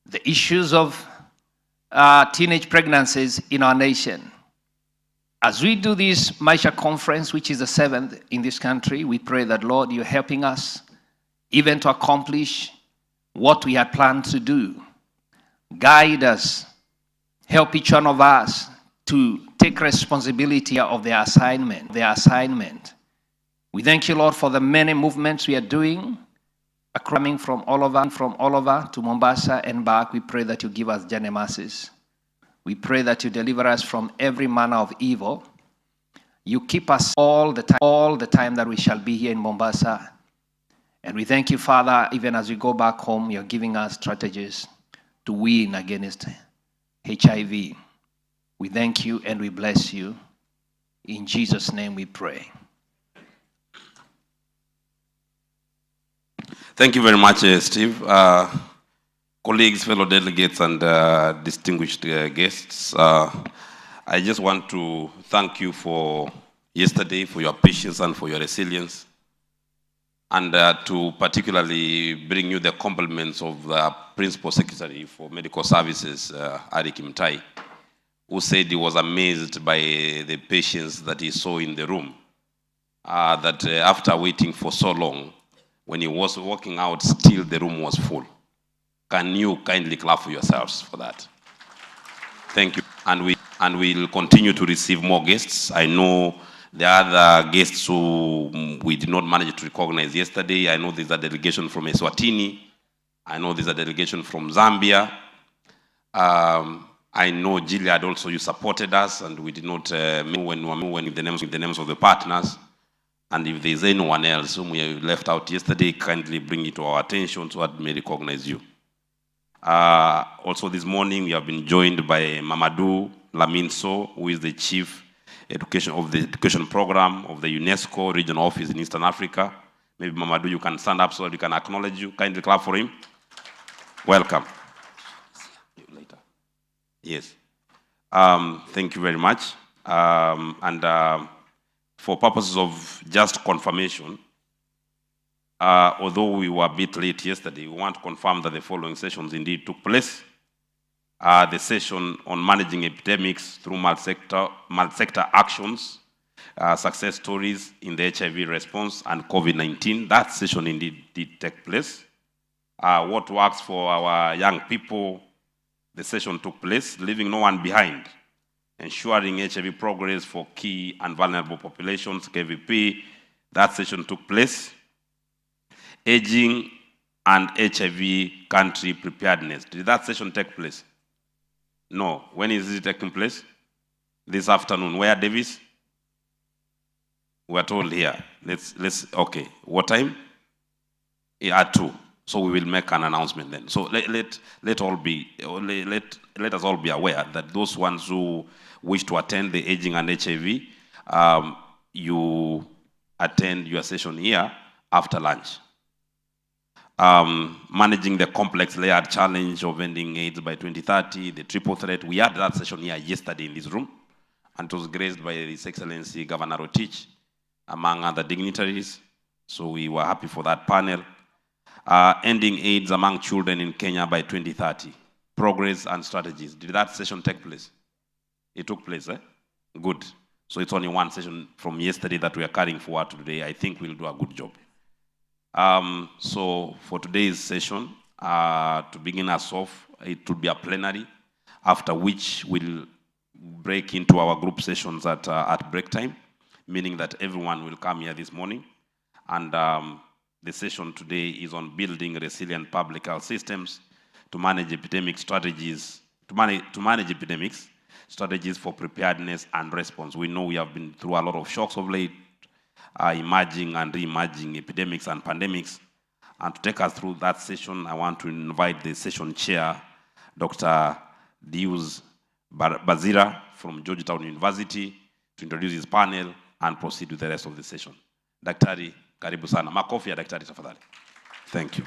the issues of teenage pregnancies in our nation. As we do this Maisha Conference, which is the 7th in this country, we pray that, Lord, you're helping us even to accomplish what we had planned to do. Guide us. Help each one of us to take responsibility of their assignment. We thank you, Lord, for the many movements we are doing, coming from all over to Mombasa and back. We pray that you give us journey mercies. We pray that you deliver us from every manner of evil. You keep us all the time that we shall be here in Mombasa. And we thank you, Father, even as we go back home, you're giving us strategies to win against HIV. We thank you and we bless you. In Jesus' name we pray. Thank you very much, Steve. Colleagues, fellow delegates, and distinguished guests, I just want to thank you for yesterday, for your patience and for your resilience, and to particularly bring you the compliments of the Principal Secretary for Medical Services, Ari Kimtai, who said he was amazed by the patience that he saw in the room, that after waiting for so long, when he was walking out, still the room was full. Can you kindly clap for yourselves for that? Thank you. And we'll continue to receive more guests. I know the other guests who we did not manage to recognize yesterday. I know there's a delegation from Eswatini. I know there's a delegation from Zambia. I know Gilead also, you supported us, and we did not when the names of the partners. And if there's anyone else whom we left out yesterday, kindly bring it to our attention so that we may recognize you. Also this morning, we have been joined by Mamadou Laminso, who is the Chief of the Education Program of the UNESCO Regional Office in Eastern Africa. Maybe Mamadou, you can stand up so that we can acknowledge you. Kindly clap for him. Welcome. Later. Yes. Thank you very much. For purposes of just confirmation, although we were a bit late yesterday, we want to confirm that the following sessions indeed took place. The session on managing epidemics through multi-sector actions, success stories in the HIV response and COVID-19, that session indeed did take place. What works for our young people, the session took place, leaving no one behind. Ensuring HIV progress for key and vulnerable populations, KVP, that session took place. Aging and HIV country preparedness. Did that session take place? No. When is it taking place? This afternoon. Where, Davis? We are told here. Okay. What time? At 2. So we will make an announcement then. So let us all be aware that those ones who wish to attend the aging and HIV, you attend your session here after lunch. Managing the complex layered challenge of ending AIDS by 2030, the triple threat. We had that session here yesterday in this room, and it was graced by His Excellency Governor Rotich, among other dignitaries. So we were happy for that panel. Ending AIDS among children in Kenya by 2030. Progress and strategies. Did that session take place? It took place, eh? Good. So it's only one session from yesterday that we are carrying forward to today. I think we'll do a good job. So for today's session, to begin us off, it will be a plenary, after which we'll break into our group sessions at break time, meaning that everyone will come here this morning. And the session today is on building resilient public health systems to manage epidemic strategies, to manage epidemics, strategies for preparedness and response. We know we have been through a lot of shocks of late, emerging and re-emerging epidemics and pandemics. And to take us through that session, I want to invite the session chair, Dr. Deus Bazira from Georgetown University, to introduce his panel and proceed with the rest of the session. Daktari, karibu sana. Makofi ya daktari tafadhali. Thank you.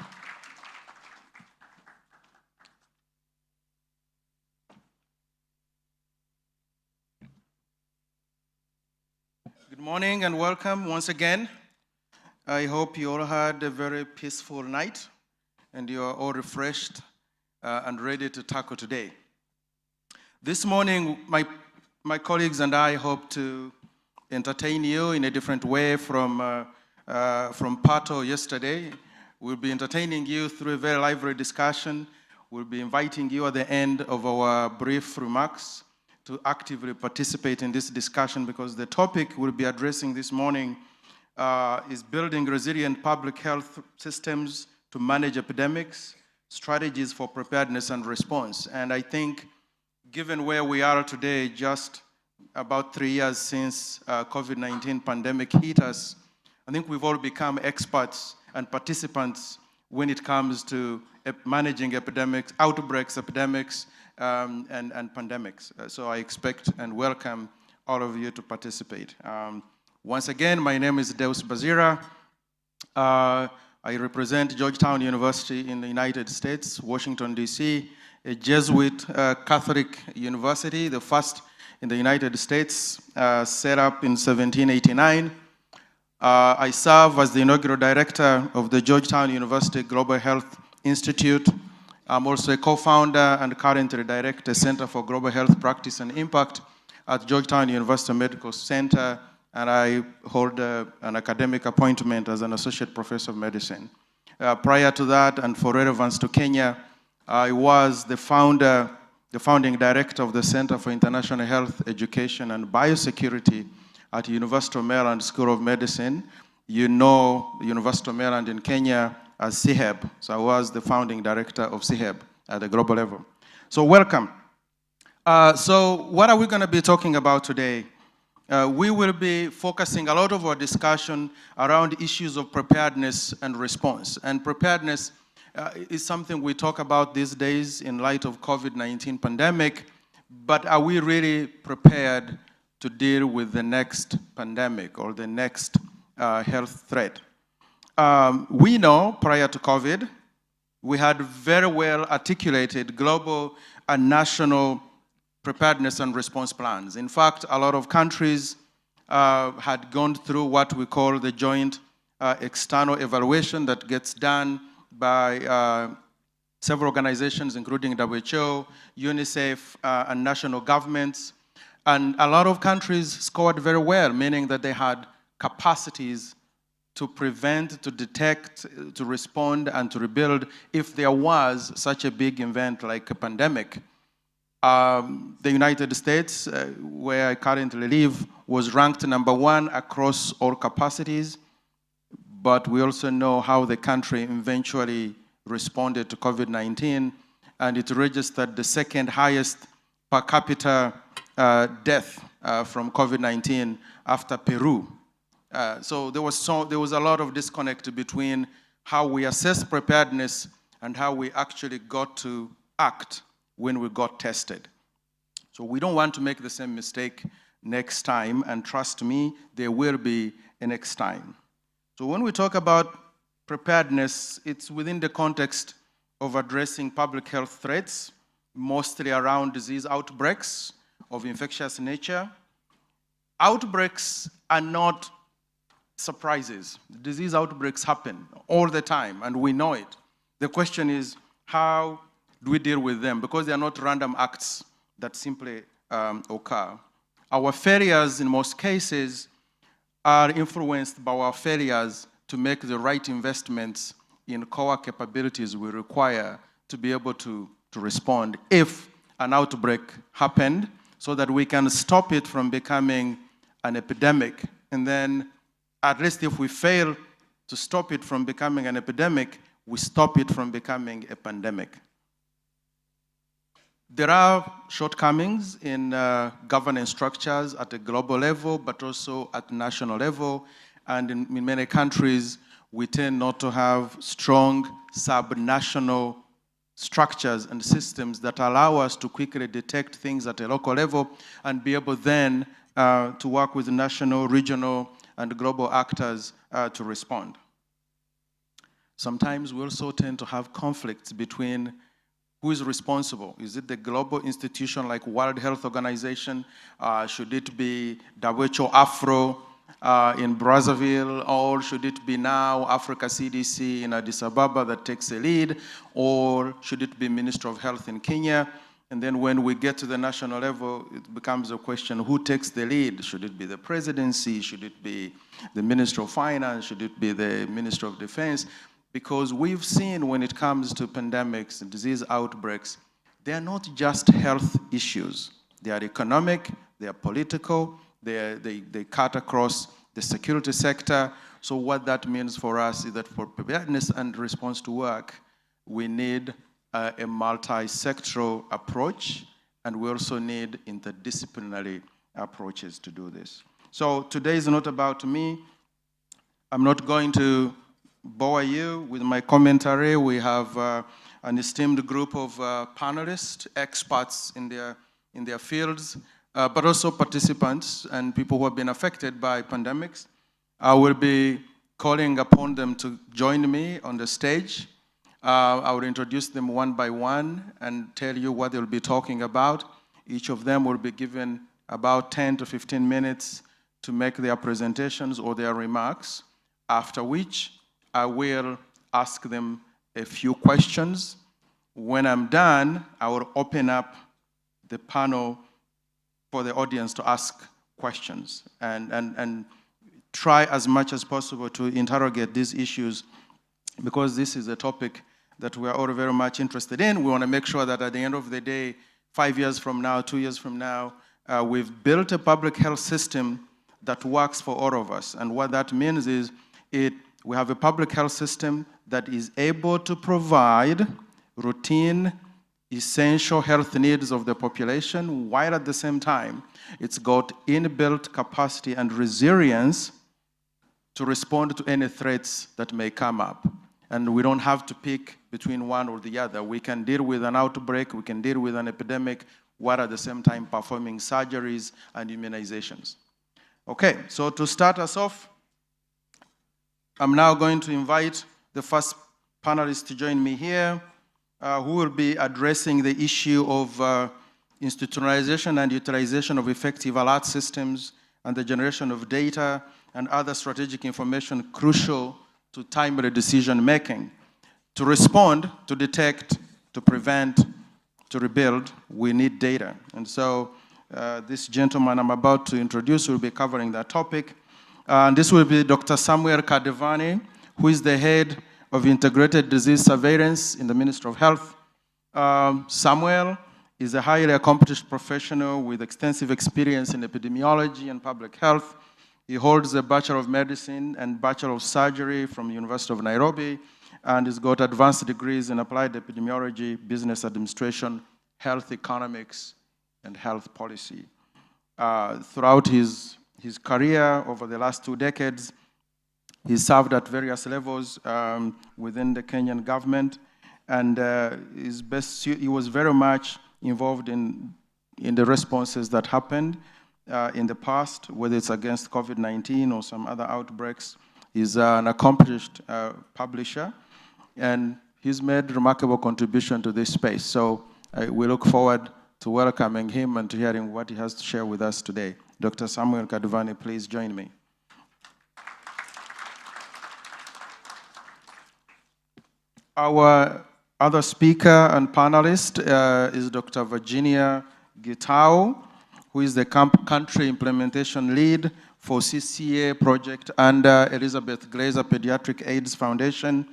Good morning and welcome once again. I hope you all had a very peaceful night and you are all refreshed and ready to tackle today. This morning, my colleagues and I hope to entertain you in a different way from Pato yesterday. We'll be entertaining you through a very lively discussion. We'll be inviting you at the end of our brief remarks to actively participate in this discussion, because the topic we'll be addressing this morning is building resilient public health systems to manage epidemics, strategies for preparedness and response. And I think, given where we are today, just about 3 years since COVID-19 pandemic hit us, I think we've all become experts and participants when it comes to managing epidemics, outbreaks, epidemics, and pandemics. So I expect and welcome all of you to participate. Once again, my name is Deus Bazira. I represent Georgetown University in the United States, Washington, D.C., a Jesuit Catholic university, the first in the United States, set up in 1789. I serve as the inaugural director of the Georgetown University Global Health Institute. I'm also a co-founder and currently director Center for Global Health Practice and Impact at Georgetown University Medical Center, and I hold an academic appointment as an associate professor of medicine. Prior to that, and for relevance to Kenya, I was the founding director of the Center for International Health Education and Biosecurity at University of Maryland School of Medicine. You know University of Maryland in Kenya as CHEB. So I was the founding director of CHEB at the global level. So welcome. So what are we going to be talking about today? We will be focusing a lot of our discussion around issues of preparedness and response. And preparedness is something we talk about these days in light of COVID-19 pandemic, but are we really prepared to deal with the next pandemic or the next health threat? We know prior to COVID, we had very well articulated global and national preparedness and response plans. In fact, a lot of countries had gone through what we call the joint external evaluation that gets done by several organizations, including WHO, UNICEF, and national governments. And a lot of countries scored very well, meaning that they had capacities to prevent, to detect, to respond, and to rebuild if there was such a big event like a pandemic. The United States, where I currently live, was ranked #1 across all capacities, but we also know how the country eventually responded to COVID-19, and it registered the second highest per capita death from COVID-19 after Peru. So there was a lot of disconnect between how we assess preparedness and how we actually got to act when we got tested. So we don't want to make the same mistake next time, and trust me, there will be a next time. So when we talk about preparedness, it's within the context of addressing public health threats, mostly around disease outbreaks of infectious nature. Outbreaks are not surprises. Disease outbreaks happen all the time, and we know it. The question is, how do we deal with them? Because they are not random acts that simply occur. Our failures, in most cases, are influenced by our failures to make the right investments in core capabilities we require to be able to respond if an outbreak happened, so that we can stop it from becoming an epidemic. And then, at least if we fail to stop it from becoming an epidemic, we stop it from becoming a pandemic. There are shortcomings in governance structures at a global level, but also at national level. And in many countries, we tend not to have strong sub-national structures and systems that allow us to quickly detect things at a local level and be able then to work with national, regional, and global actors to respond. Sometimes we also tend to have conflicts between who is responsible. Is it the global institution like World Health Organization? Should it be WHO, AFRO? in Brazzaville, or should it be now Africa CDC in Addis Ababa that takes the lead, or should it be Minister of Health in Kenya? And then when we get to the national level, it becomes a question, who takes the lead? Should it be the presidency? Should it be the Minister of Finance? Should it be the Minister of Defense? Because we've seen when it comes to pandemics and disease outbreaks, they are not just health issues. They are economic, they are political, they cut across the security sector. So what that means for us is that for preparedness and response to work, we need a multi-sectoral approach, and we also need interdisciplinary approaches to do this. So today is not about me. I'm not going to bore you with my commentary. We have an esteemed group of panelists, experts in their fields, but also participants and people who have been affected by pandemics. I will be calling upon them to join me on the stage. I will introduce them one by one and tell you what they'll be talking about. Each of them will be given about 10 to 15 minutes to make their presentations or their remarks, after which I will ask them a few questions. When I'm done, I will open up the panel for the audience to ask questions and try as much as possible to interrogate these issues, because this is a topic that we are all very much interested in. We want to make sure that at the end of the day, 5 years from now, 2 years from now, we've built a public health system that works for all of us. And what that means is we have a public health system that is able to provide routine, essential health needs of the population, while at the same time, it's got inbuilt capacity and resilience to respond to any threats that may come up. And we don't have to pick between one or the other. We can deal with an outbreak, we can deal with an epidemic, while at the same time performing surgeries and immunizations. Okay, so to start us off, I'm now going to invite the first panelist to join me here, who will be addressing the issue of institutionalization and utilization of effective alert systems and the generation of data and other strategic information crucial to timely decision making. To respond, to detect, to prevent, to rebuild, we need data. And so this gentleman I'm about to introduce will be covering that topic. And this will be Dr. Samuel Kadevani, who is the head of Integrated Disease Surveillance in the Ministry of Health. Samuel is a highly accomplished professional with extensive experience in epidemiology and public health. He holds a Bachelor of Medicine and Bachelor of Surgery from the University of Nairobi, and he's got advanced degrees in applied epidemiology, business administration, health economics, and health policy. Throughout his career over the last 2 decades, he served at various levels within the Kenyan government, and he was very much involved in the responses that happened in the past, whether it's against COVID-19 or some other outbreaks. He's an accomplished publisher, and he's made remarkable contribution to this space. So we look forward to welcoming him and to hearing what he has to share with us today. Dr. Samuel Kadevani, please join me. Our other speaker and panelist is Dr. Virginia Gitau, who is the country implementation lead for CCA project under Elizabeth Glaser Pediatric AIDS Foundation.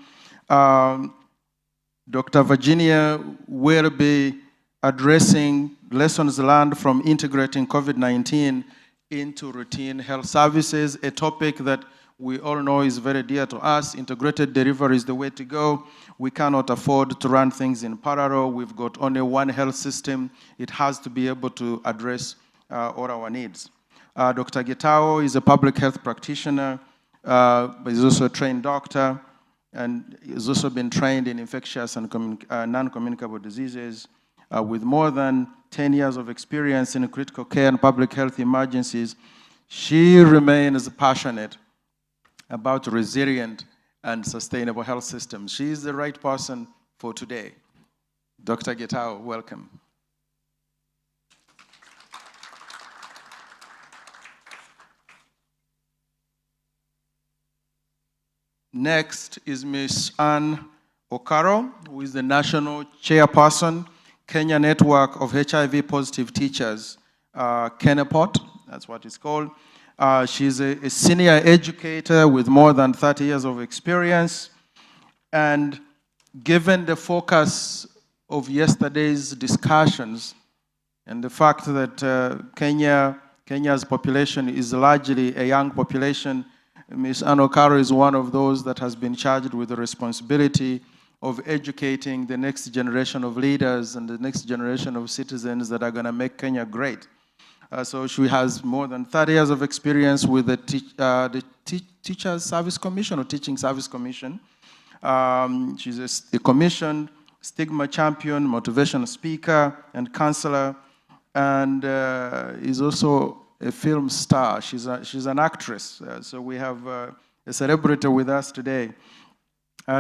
Dr. Virginia will be addressing lessons learned from integrating COVID-19 into routine health services, a topic that we all know is very dear to us. Integrated delivery is the way to go. We cannot afford to run things in parallel. We've got only one health system. It has to be able to address all our needs. Dr. Gitau is a public health practitioner, but he's also a trained doctor, and he's also been trained in infectious and non-communicable diseases with more than 10 years of experience in critical care and public health emergencies. She remains passionate about resilient and sustainable health systems. She is the right person for today. Dr. Gitau, welcome. Next is Ms. Anne Okaro, who is the National Chairperson, Kenya Network of HIV Positive Teachers, KENEPOT, that's what it's called. She's a senior educator with more than 30 years of experience. And given the focus of yesterday's discussions and the fact that Kenya's population is largely a young population, Ms. Anne Okaro is one of those that has been charged with the responsibility of educating the next generation of leaders and the next generation of citizens that are going to make Kenya great. So she has more than 30 years of experience with the Teachers Service Commission or Teaching Service Commission. She's a commissioned stigma champion, motivational speaker, and counselor, and is also a film star. She's an actress. So we have a celebrity with us today.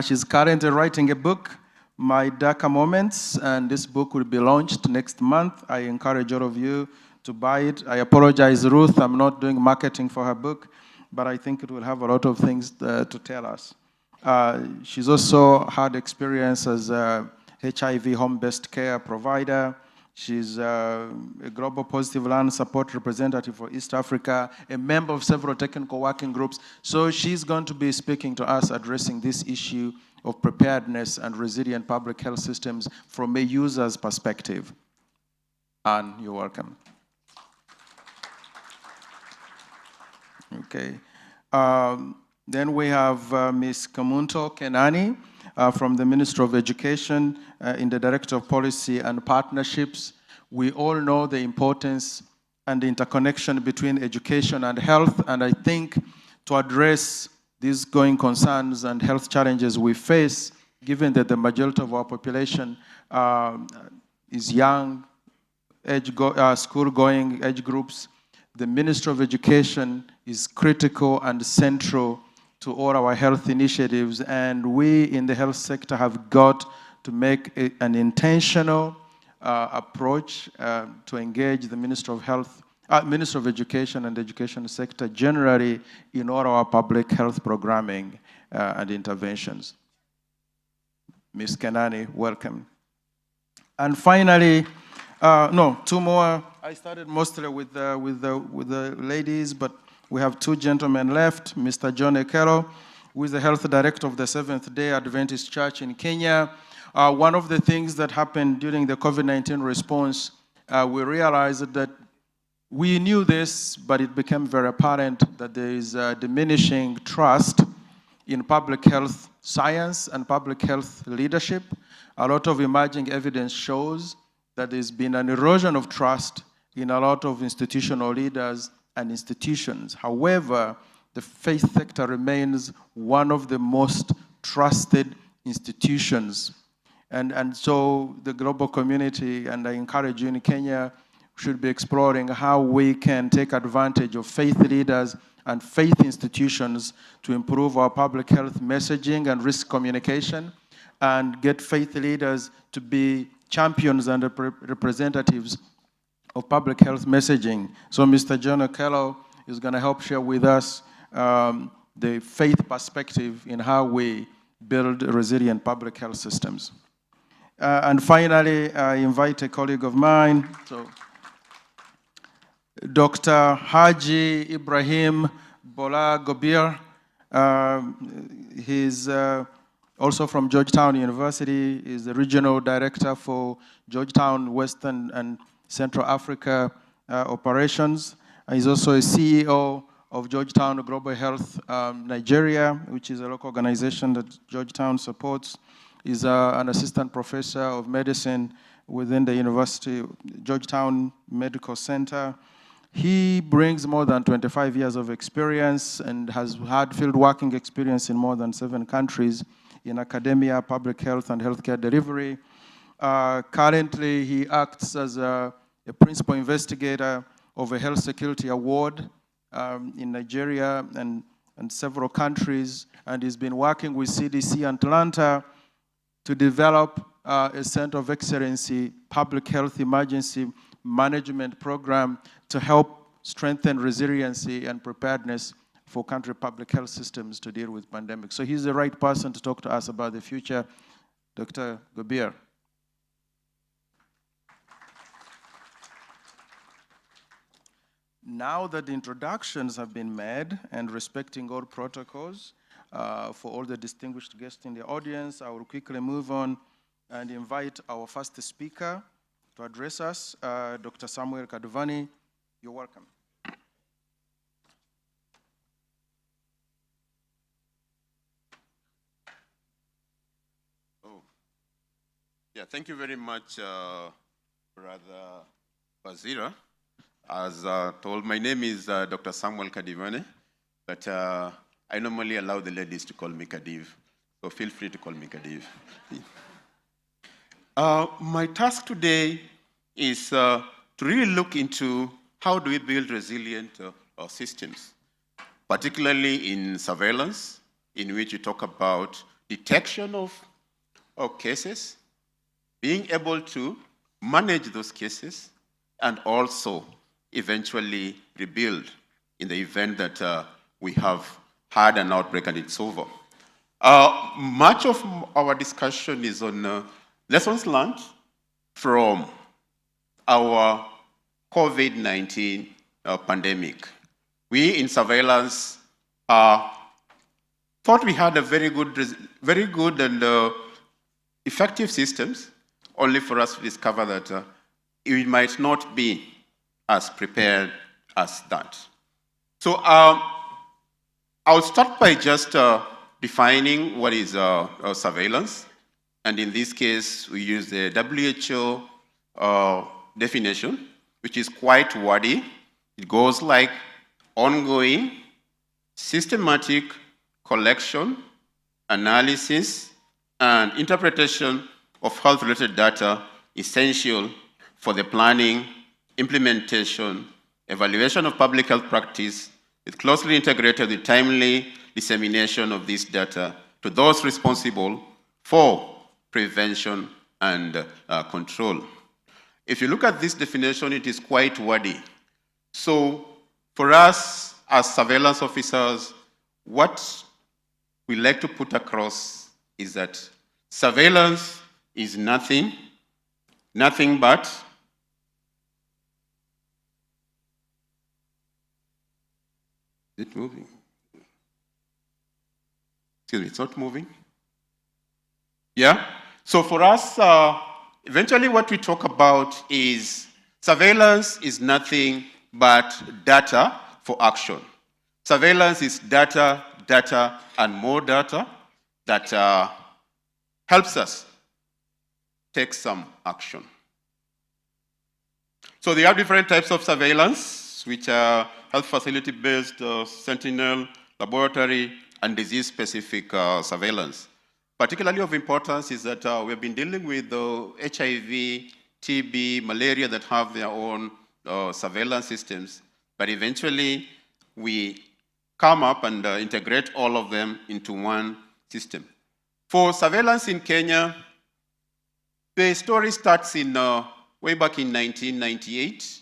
She's currently writing a book, My Darker Moments, and this book will be launched next month. I encourage all of you to buy it. I apologize, Ruth, I'm not doing marketing for her book, but I think it will have a lot of things to tell us. She's also had experience as a HIV home-based care provider. She's a Global Positive Land Support Representative for East Africa, a member of several technical working groups. So she's going to be speaking to us addressing this issue of preparedness and resilient public health systems from a user's perspective. Anne, you're welcome. Okay. Then we have Ms. Kamunto Kenani from the Ministry of Education in the Director of Policy and Partnerships. We all know the importance and the interconnection between education and health, and I think to address these going concerns and health challenges we face, given that the majority of our population is young, school-going age groups, the Ministry of Education is critical and central to all our health initiatives, and we in the health sector have got to make an intentional approach to engage the Ministry of Health, Ministry of Education and the education sector generally in all our public health programming and interventions. Ms. Kenani, welcome. And finally, no, two more. I started mostly with the ladies, but we have two gentlemen left. Mr. John Ekelo, who is the health director of the Seventh-day Adventist Church in Kenya. One of the things that happened during the COVID-19 response, we realized that we knew this, but it became very apparent that there is diminishing trust in public health science and public health leadership. A lot of emerging evidence shows that there's been an erosion of trust in a lot of institutional leaders and institutions. However, the faith sector remains one of the most trusted institutions. And so the global community, and I encourage you in Kenya, should be exploring how we can take advantage of faith leaders and faith institutions to improve our public health messaging and risk communication, and get faith leaders to be champions and representatives of public health messaging. So Mr. John Okello is going to help share with us the faith perspective in how we build resilient public health systems. And finally, I invite a colleague of mine, so Dr. Haji Ibrahim Bola Gobir. He's also from Georgetown University. He's the regional director for Georgetown Western and Central Africa operations. He's also a CEO of Georgetown Global Health Nigeria, which is a local organization that Georgetown supports. He's an assistant professor of medicine within the University Georgetown Medical Center. He brings more than 25 years of experience and has had field working experience in more than 7 countries in academia, public health, and healthcare delivery. Currently, he acts as a principal investigator of a health security award in Nigeria and several countries, and he's been working with CDC Atlanta to develop a Center of Excellency public health emergency management program to help strengthen resiliency and preparedness for country public health systems to deal with pandemics. So he's the right person to talk to us about the future. Dr. Gobir. Now that the introductions have been made and respecting all protocols, for all the distinguished guests in the audience, I will quickly move on and invite our first speaker to address us, Dr. Samuel Kaduvani. You're welcome. Yeah, thank you very much, Brother Bazira. As told, my name is Dr. Samuel Kadivane, but I normally allow the ladies to call me Kadiv, so feel free to call me Kadiv. My task today is to really look into how do we build resilient systems, particularly in surveillance, in which you talk about detection of cases, being able to manage those cases, and also eventually rebuild in the event that we have had an outbreak and it's over. Much of our discussion is on lessons learned from our COVID-19 pandemic. We in surveillance thought we had a very good and effective systems, only for us to discover that it might not be as prepared as that. So I'll start by just defining what is surveillance. And in this case, we use the WHO definition, which is quite wordy. It goes like ongoing, systematic collection, analysis, and interpretation of health-related data essential for the planning, implementation, evaluation of public health practice, with closely integrated with timely dissemination of this data to those responsible for prevention and control. If you look at this definition, it is quite wordy. So for us as surveillance officers, what we like to put across is that surveillance is nothing but is it moving? Excuse me, it's not moving? Yeah? So for us, eventually what we talk about is surveillance is nothing but data for action. Surveillance is data, and more data that helps us take some action. So there are different types of surveillance, which are health facility-based, sentinel, laboratory, and disease-specific surveillance. Particularly of importance is that we've been dealing with HIV, TB, malaria that have their own surveillance systems, but eventually we come up and integrate all of them into one system. For surveillance in Kenya, the story starts in way back in 1998,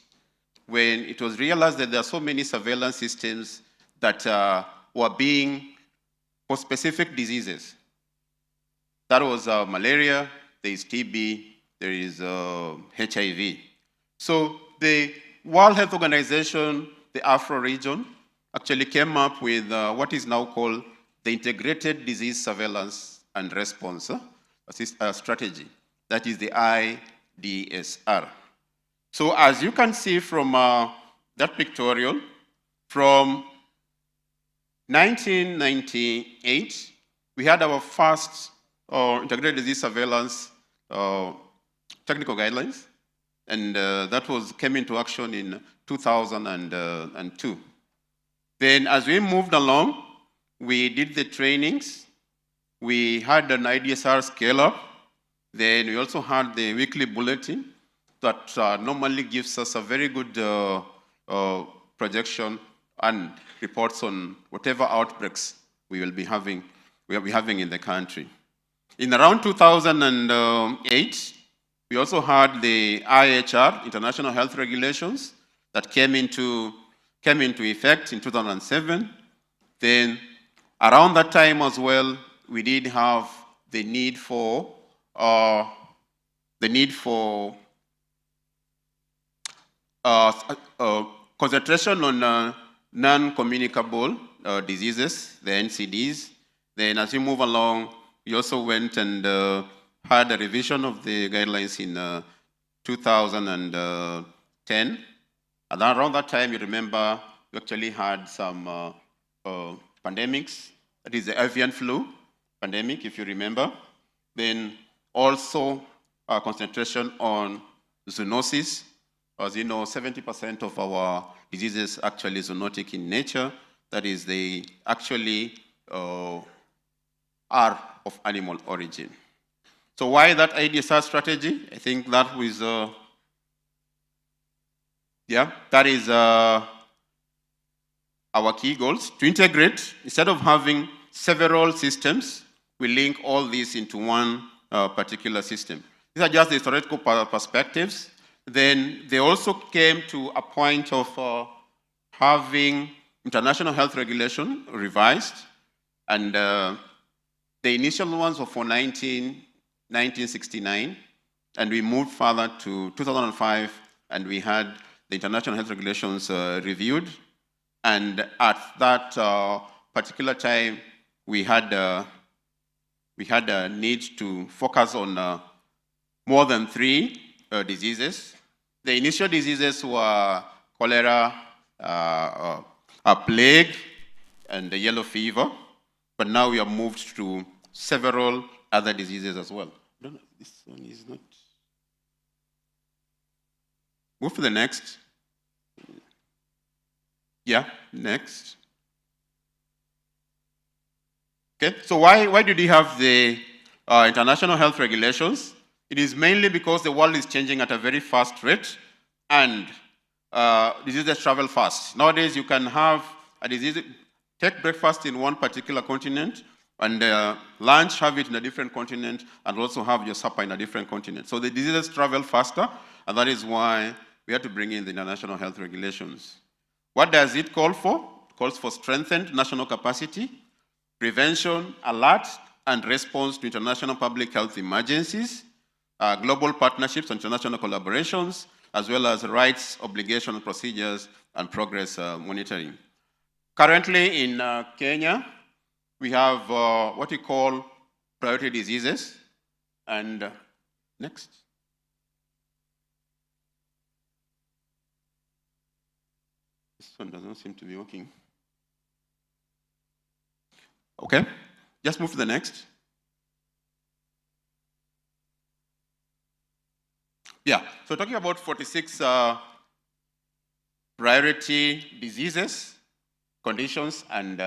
when it was realized that there are so many surveillance systems that were being for specific diseases. That was malaria, there is TB, there is HIV. So the World Health Organization, the Afro region, actually came up with what is now called the Integrated Disease Surveillance and Response Strategy. That is the IDSR. So as you can see from that pictorial, from 1998, we had our first integrated disease surveillance technical guidelines, and that came into action in 2002. Then as we moved along, we did the trainings. We had an IDSR scale-up. Then we also had the weekly bulletin that normally gives us a very good projection and reports on whatever outbreaks we will be having in the country. In around 2008, we also had the IHR, International Health Regulations, that came into effect in 2007. Then around that time as well, we did have the need for concentration on non-communicable diseases, the NCDs. Then as we move along, we also went and had a revision of the guidelines in 2010. And around that time, you remember, we actually had some pandemics. That is the avian flu pandemic, if you remember. Then also concentration on zoonosis. As you know, 70% of our diseases actually zoonotic in nature. That is, they actually are of animal origin. So why that IDSR strategy? I think that was, that is our key goals. To integrate, instead of having several systems, we link all these into one particular system. These are just the historical perspectives. Then they also came to a point of having international health regulation revised, and the initial ones were for 1969, and we moved further to 2005, and we had the international health regulations reviewed, and at that particular time, we had a need to focus on more than 3 diseases. The initial diseases were cholera, a plague, and the yellow fever. But now we have moved to several other diseases as well. I don't know, this one is not. Move to the next. Yeah, next. Okay, so why did we have the international health regulations? It is mainly because the world is changing at a very fast rate, and diseases travel fast. Nowadays, you can have a disease, take breakfast in one particular continent, and lunch, have it in a different continent, and also have your supper in a different continent. So the diseases travel faster, and that is why we have to bring in the international health regulations. What does it call for? It calls for strengthened national capacity, prevention, alert, and response to international public health emergencies, global partnerships and international collaborations, as well as rights, obligations, procedures, and progress monitoring. Currently in Kenya, we have what we call priority diseases. And next. This one doesn't seem to be working. Okay, just move to the next. Yeah, so talking about 46 priority diseases, conditions, and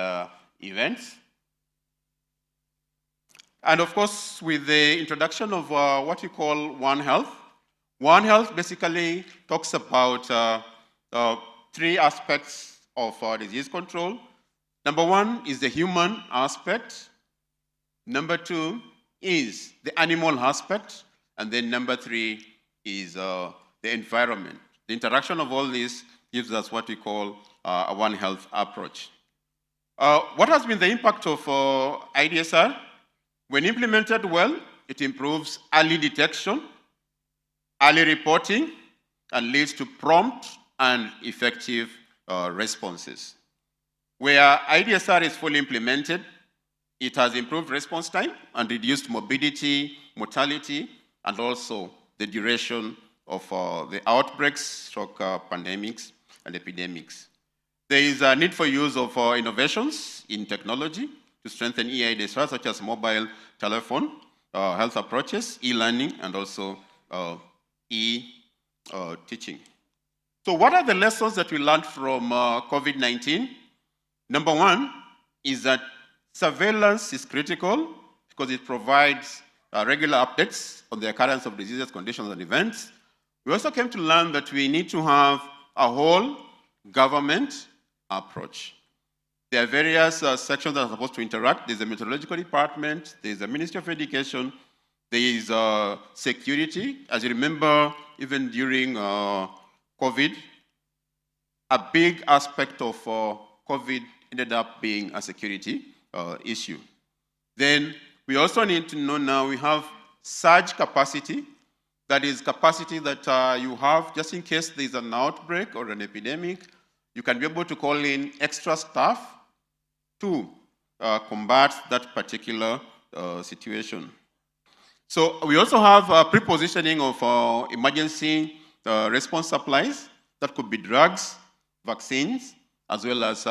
events. And of course, with the introduction of what we call One Health. One Health basically talks about 3 aspects of disease control. Number 1 is the human aspect. Number 2 is the animal aspect. And then number 3 is the environment. The interaction of all this gives us what we call a One Health approach. What has been the impact of IDSR? When implemented well, it improves early detection, early reporting, and leads to prompt and effective responses. Where IDSR is fully implemented, it has improved response time and reduced morbidity, mortality, and also the duration of the outbreaks, pandemics, and epidemics. There is a need for use of innovations in technology to strengthen e-IDSR, such as mobile telephone, health approaches, e-learning, and also e-teaching. So what are the lessons that we learned from COVID-19? Number 1 is that surveillance is critical because it provides regular updates on the occurrence of diseases, conditions, and events. We also came to learn that we need to have a whole government approach. There are various sections that are supposed to interact. There's a meteorological department, there's a Ministry of Education, there is security. As you remember, even during COVID, a big aspect of COVID ended up being a security issue. Then we also need to know now we have surge capacity. That is capacity that you have just in case there's an outbreak or an epidemic. You can be able to call in extra staff to combat that particular situation. So we also have pre-positioning of emergency response supplies. That could be drugs, vaccines, as well as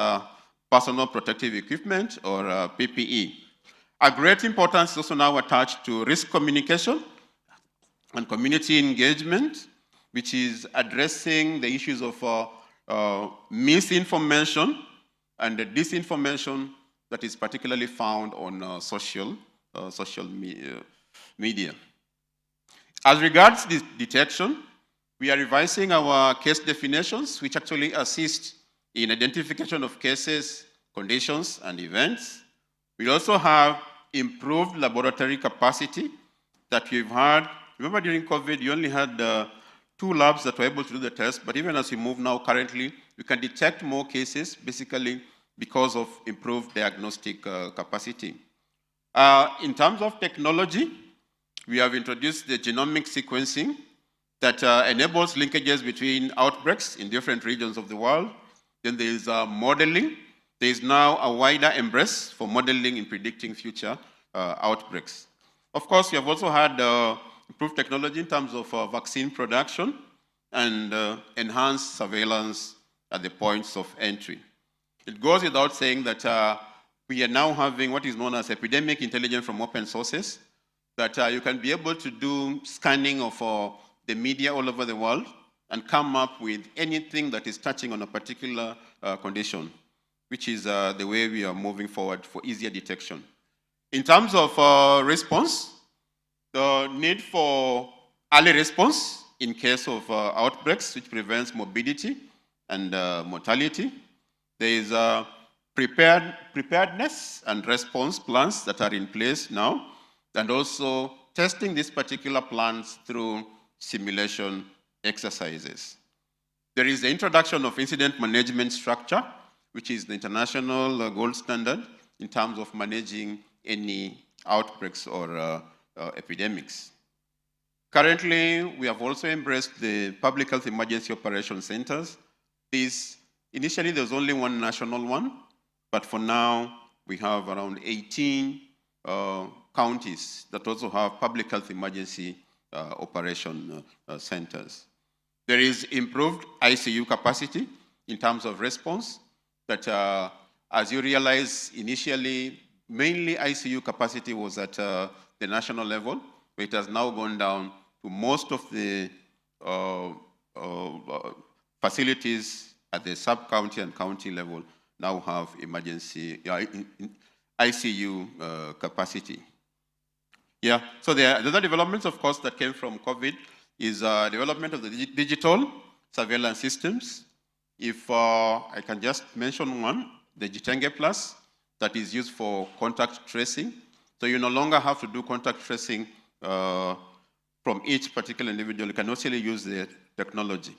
personal protective equipment or PPE. A great importance is also now attached to risk communication and community engagement, which is addressing the issues of misinformation and the disinformation that is particularly found on social media. As regards this detection, we are revising our case definitions, which actually assist in identification of cases, conditions, and events. We also have improved laboratory capacity that we've had. Remember during COVID, you only had 2 labs that were able to do the test, but even as we move now currently, we can detect more cases, basically because of improved diagnostic capacity. In terms of technology, we have introduced the genomic sequencing that enables linkages between outbreaks in different regions of the world. Then there is modeling. There is now a wider embrace for modeling in predicting future outbreaks. Of course, we have also had improved technology in terms of vaccine production and enhanced surveillance at the points of entry. It goes without saying that we are now having what is known as epidemic intelligence from open sources, that you can be able to do scanning of the media all over the world and come up with anything that is touching on a particular condition, which is the way we are moving forward for easier detection. In terms of response, the need for early response in case of outbreaks, which prevents morbidity and mortality. There is preparedness and response plans that are in place now, and also testing these particular plans through simulation exercises. There is the introduction of incident management structure, which is the international gold standard in terms of managing any outbreaks or epidemics. Currently, we have also embraced the public health emergency operation centers. Initially, there was only one national one, but for now, we have around 18 counties that also have public health emergency operation centers. There is improved ICU capacity in terms of response, that as you realize, initially, mainly ICU capacity was at the national level, but it has now gone down to most of the facilities at the sub-county and county level now have emergency ICU capacity. Yeah, so the other developments, of course, that came from COVID is development of the digital surveillance systems. If I can just mention one, the Jitenge Plus, that is used for contact tracing. So you no longer have to do contact tracing from each particular individual. You can also use the technology.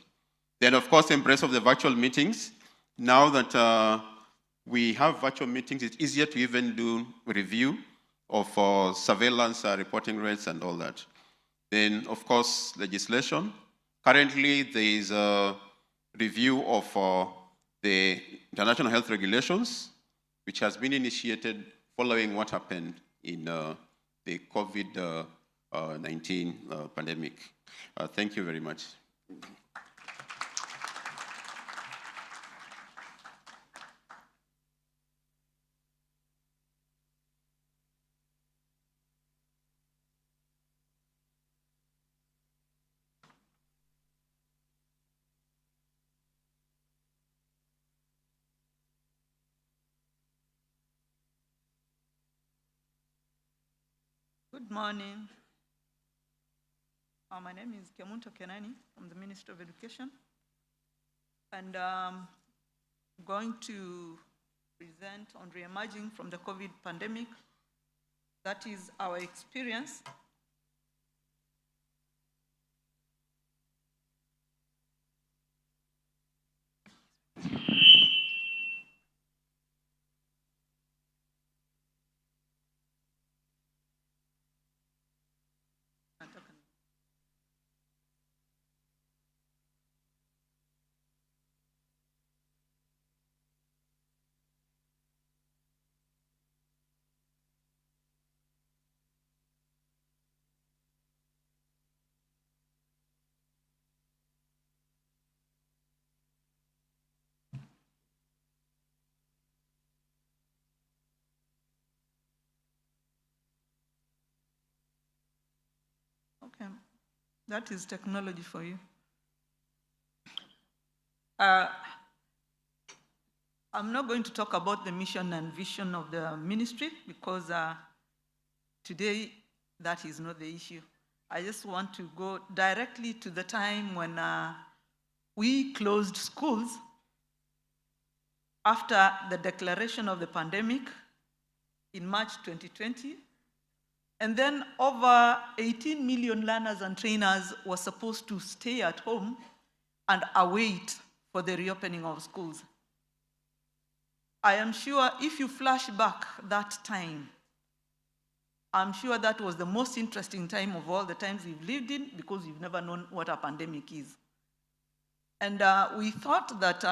Then, of course, embrace of the virtual meetings. Now that we have virtual meetings, it's easier to even do review of surveillance reporting rates and all that. Then, of course, legislation. Currently, there is a review of the international health regulations, which has been initiated following what happened in the COVID-19 pandemic. Thank you very much. Good morning. My name is Kemunto Kenani from the Ministry of Education, and I'm going to present on re-emerging from the COVID pandemic. That is our experience. Okay, that is technology for you. I'm not going to talk about the mission and vision of the ministry because today that is not the issue. I just want to go directly to the time when we closed schools after the declaration of the pandemic in March 2020. And then over 18 million learners and trainers were supposed to stay at home and await for the reopening of schools. I am sure if you flash back that time, I'm sure that was the most interesting time of all the times we've lived in because we've never known what a pandemic is. And we thought that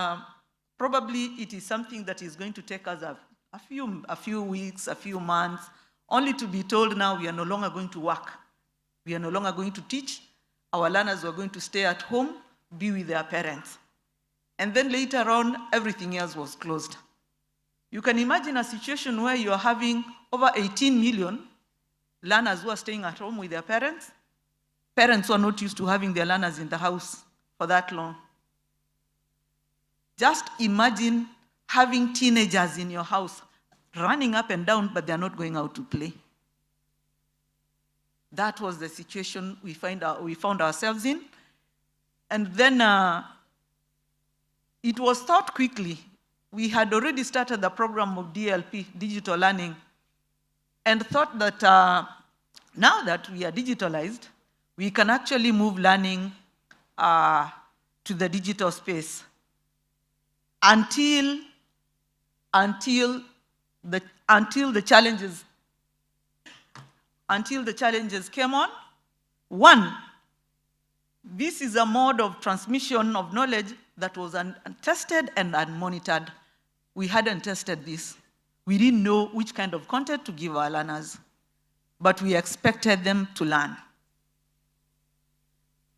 probably it is something that is going to take us a few weeks, a few months, only to be told now we are no longer going to work. We are no longer going to teach. Our learners were going to stay at home, be with their parents. And then later on, everything else was closed. You can imagine a situation where you are having over 18 million learners who are staying at home with their parents. Parents who are not used to having their learners in the house for that long. Just imagine having teenagers in your house running up and down, but they're not going out to play. That was the situation we found ourselves in. And then it was thought quickly. We had already started the program of DLP, digital learning, and thought that now that we are digitalized, we can actually move learning to the digital space until the challenges came on. One, this is a mode of transmission of knowledge that was untested and unmonitored. We hadn't tested this. We didn't know which kind of content to give our learners, but we expected them to learn.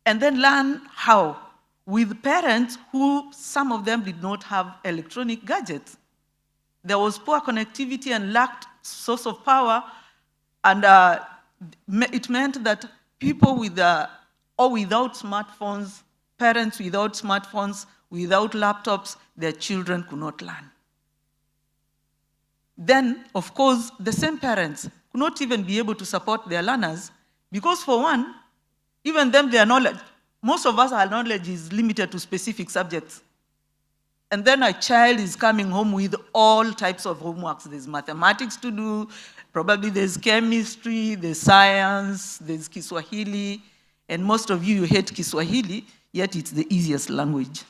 And then learn how? With parents who, some of them did not have electronic gadgets. There was poor connectivity and lacked source of power, and it meant that people with or without smartphones, parents without smartphones, without laptops, their children could not learn. Then, of course, the same parents could not even be able to support their learners because, for one, even them, their knowledge, most of us, our knowledge is limited to specific subjects. And then a child is coming home with all types of homeworks. There's mathematics to do, probably there's chemistry, there's science, there's Kiswahili, and most of you hate Kiswahili, yet it's the easiest language.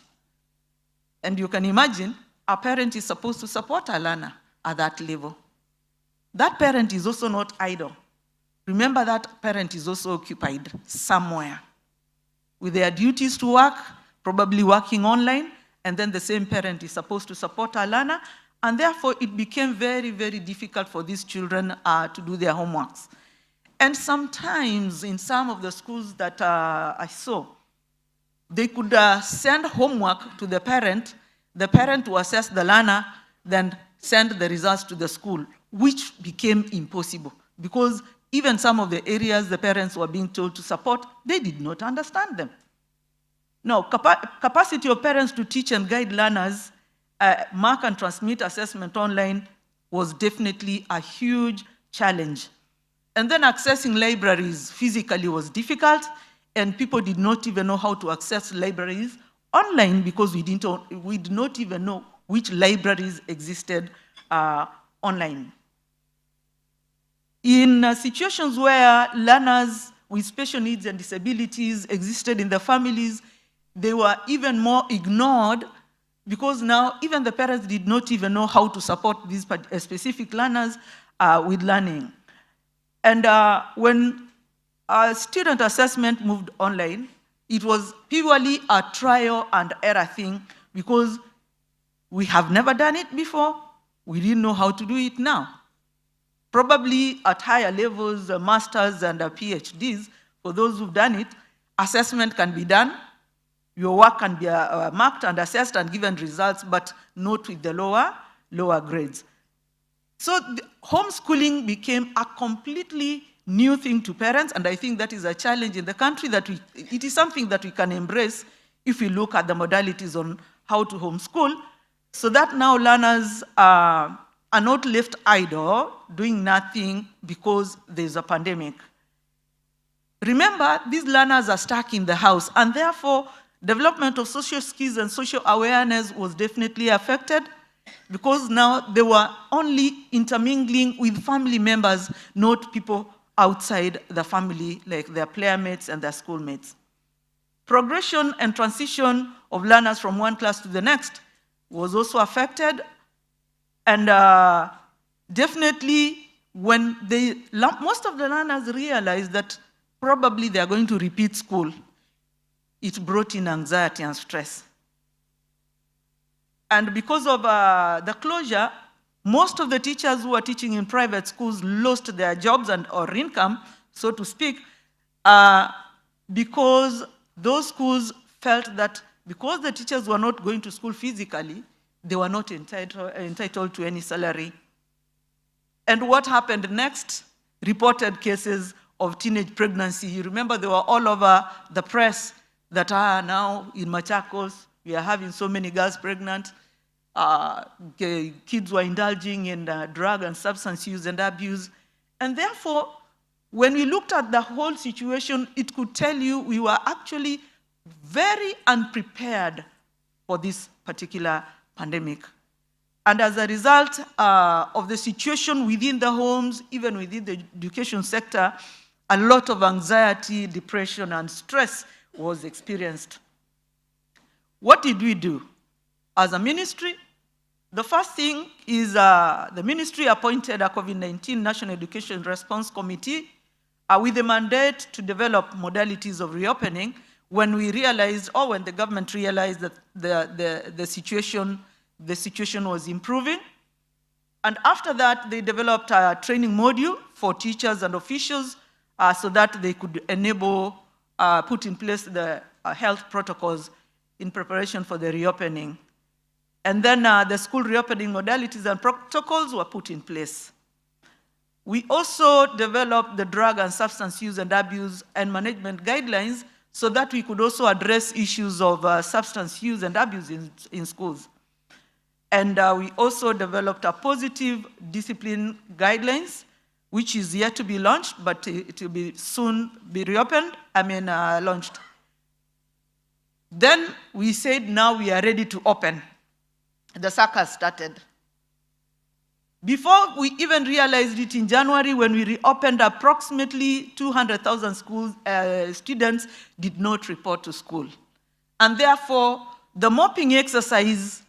And you can imagine, a parent is supposed to support a learner at that level. That parent is also not idle. Remember, that parent is also occupied somewhere with their duties to work, probably working online, and then the same parent is supposed to support a learner, and therefore it became very, very difficult for these children to do their homeworks. And sometimes in some of the schools that I saw, they could send homework to the parent will assess the learner, then send the results to the school, which became impossible because even some of the areas the parents were being told to support, they did not understand them. Now, capacity of parents to teach and guide learners, mark and transmit assessment online was definitely a huge challenge. And then accessing libraries physically was difficult, and people did not even know how to access libraries online because we did not even know which libraries existed online. In situations where learners with special needs and disabilities existed in the families, they were even more ignored because now even the parents did not even know how to support these specific learners with learning. And when student assessment moved online, it was purely a trial and error thing because we have never done it before. We didn't know how to do it now. Probably at higher levels, masters and PhDs, for those who've done it, assessment can be done. Your work can be marked and assessed and given results, but not with the lower grades. So homeschooling became a completely new thing to parents, and I think that is a challenge in the country that it is something that we can embrace if we look at the modalities on how to homeschool, so that now learners are not left idle, doing nothing because there's a pandemic. Remember, these learners are stuck in the house, and therefore, development of social skills and social awareness was definitely affected, because now they were only intermingling with family members, not people outside the family, like their playmates and their schoolmates. Progression and transition of learners from one class to the next was also affected, and definitely when most of the learners realized that probably they are going to repeat school, it brought in anxiety and stress. And because of the closure, most of the teachers who are teaching in private schools lost their jobs or income, so to speak, because those schools felt that because the teachers were not going to school physically, they were not entitled to any salary. And what happened next? Reported cases of teenage pregnancy. You remember they were all over the press that now in Machakos, we are having so many girls pregnant. Kids were indulging in drug and substance use and abuse. And therefore, when we looked at the whole situation, it could tell you we were actually very unprepared for this particular pandemic. And as a result of the situation within the homes, even within the education sector, a lot of anxiety, depression, and stress was experienced. What did we do? As a ministry, the first thing is the ministry appointed a COVID-19 National Education Response Committee with a mandate to develop modalities of reopening when we realized, or when the government realized that the situation was improving. And after that, they developed a training module for teachers and officials so that they could enable, put in place the health protocols in preparation for the reopening. And then the school reopening modalities and protocols were put in place. We also developed the drug and substance use and abuse and management guidelines so that we could also address issues of substance use and abuse in schools. And we also developed a positive discipline guidelines, which is yet to be launched, but it will be soon be reopened, launched. Then we said, now we are ready to open. The circus started. Before we even realized it in January, when we reopened, approximately 200,000 students did not report to school. And therefore, the mopping exercise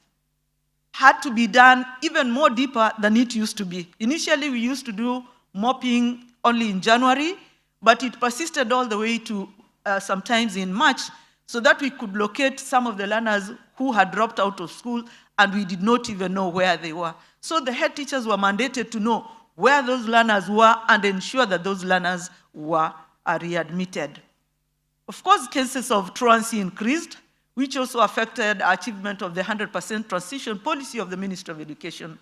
had to be done even more deeper than it used to be. Initially, we used to do mopping only in January, but it persisted all the way to sometimes in March, so that we could locate some of the learners who had dropped out of school and we did not even know where they were. So the head teachers were mandated to know where those learners were and ensure that those learners were readmitted. Of course, cases of truancy increased, which also affected achievement of the 100% transition policy of the Ministry of Education.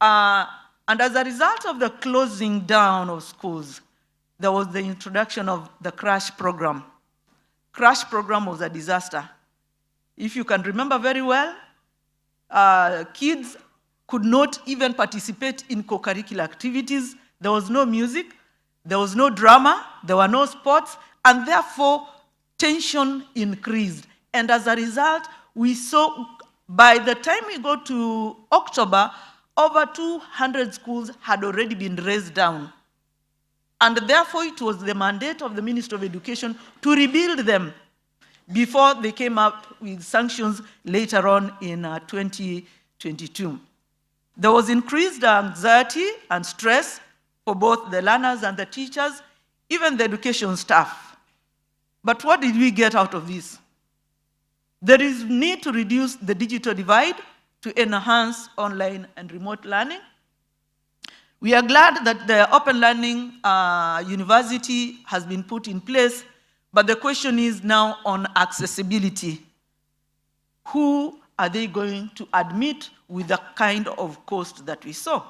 And as a result of the closing down of schools, there was the introduction of the crash program. Crash program was a disaster. If you can remember very well, kids could not even participate in co-curricular activities. There was no music, there was no drama, there were no sports, and therefore tension increased. And as a result, we saw, by the time we got to October, over 200 schools had already been raised down. And therefore, it was the mandate of the Ministry of Education to rebuild them before they came up with sanctions later on in 2022. There was increased anxiety and stress for both the learners and the teachers, even the education staff. But what did we get out of this? There is need to reduce the digital divide to enhance online and remote learning. We are glad that the Open Learning University has been put in place, but the question is now on accessibility. Who are they going to admit with the kind of cost that we saw?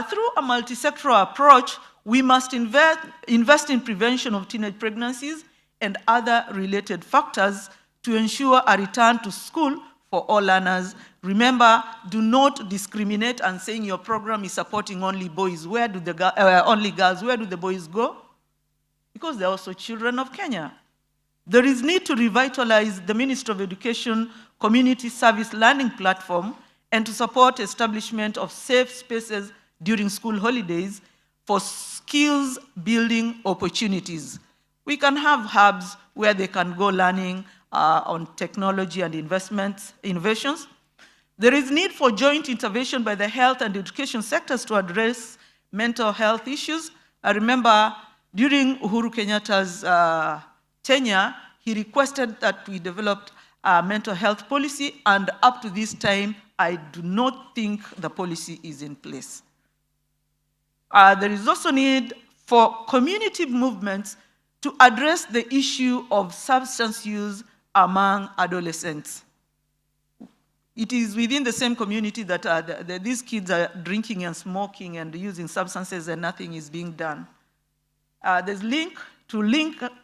Through a multi-sectoral approach, we must invest in prevention of teenage pregnancies and other related factors to ensure a return to school for all learners. Remember, do not discriminate and saying your program is supporting only boys. Where do only girls? Where do the boys go? Because they're also children of Kenya. There is need to revitalize the Ministry of Education Community Service Learning Platform and to support establishment of safe spaces during school holidays for skills building opportunities. We can have hubs where they can go learning on technology and innovations. There is need for joint intervention by the health and education sectors to address mental health issues. I remember during Uhuru Kenyatta's tenure, he requested that we developed a mental health policy, and up to this time, I do not think the policy is in place. There is also need for community movements to address the issue of substance use among adolescents. It is within the same community that these kids are drinking and smoking and using substances and nothing is being done. There's link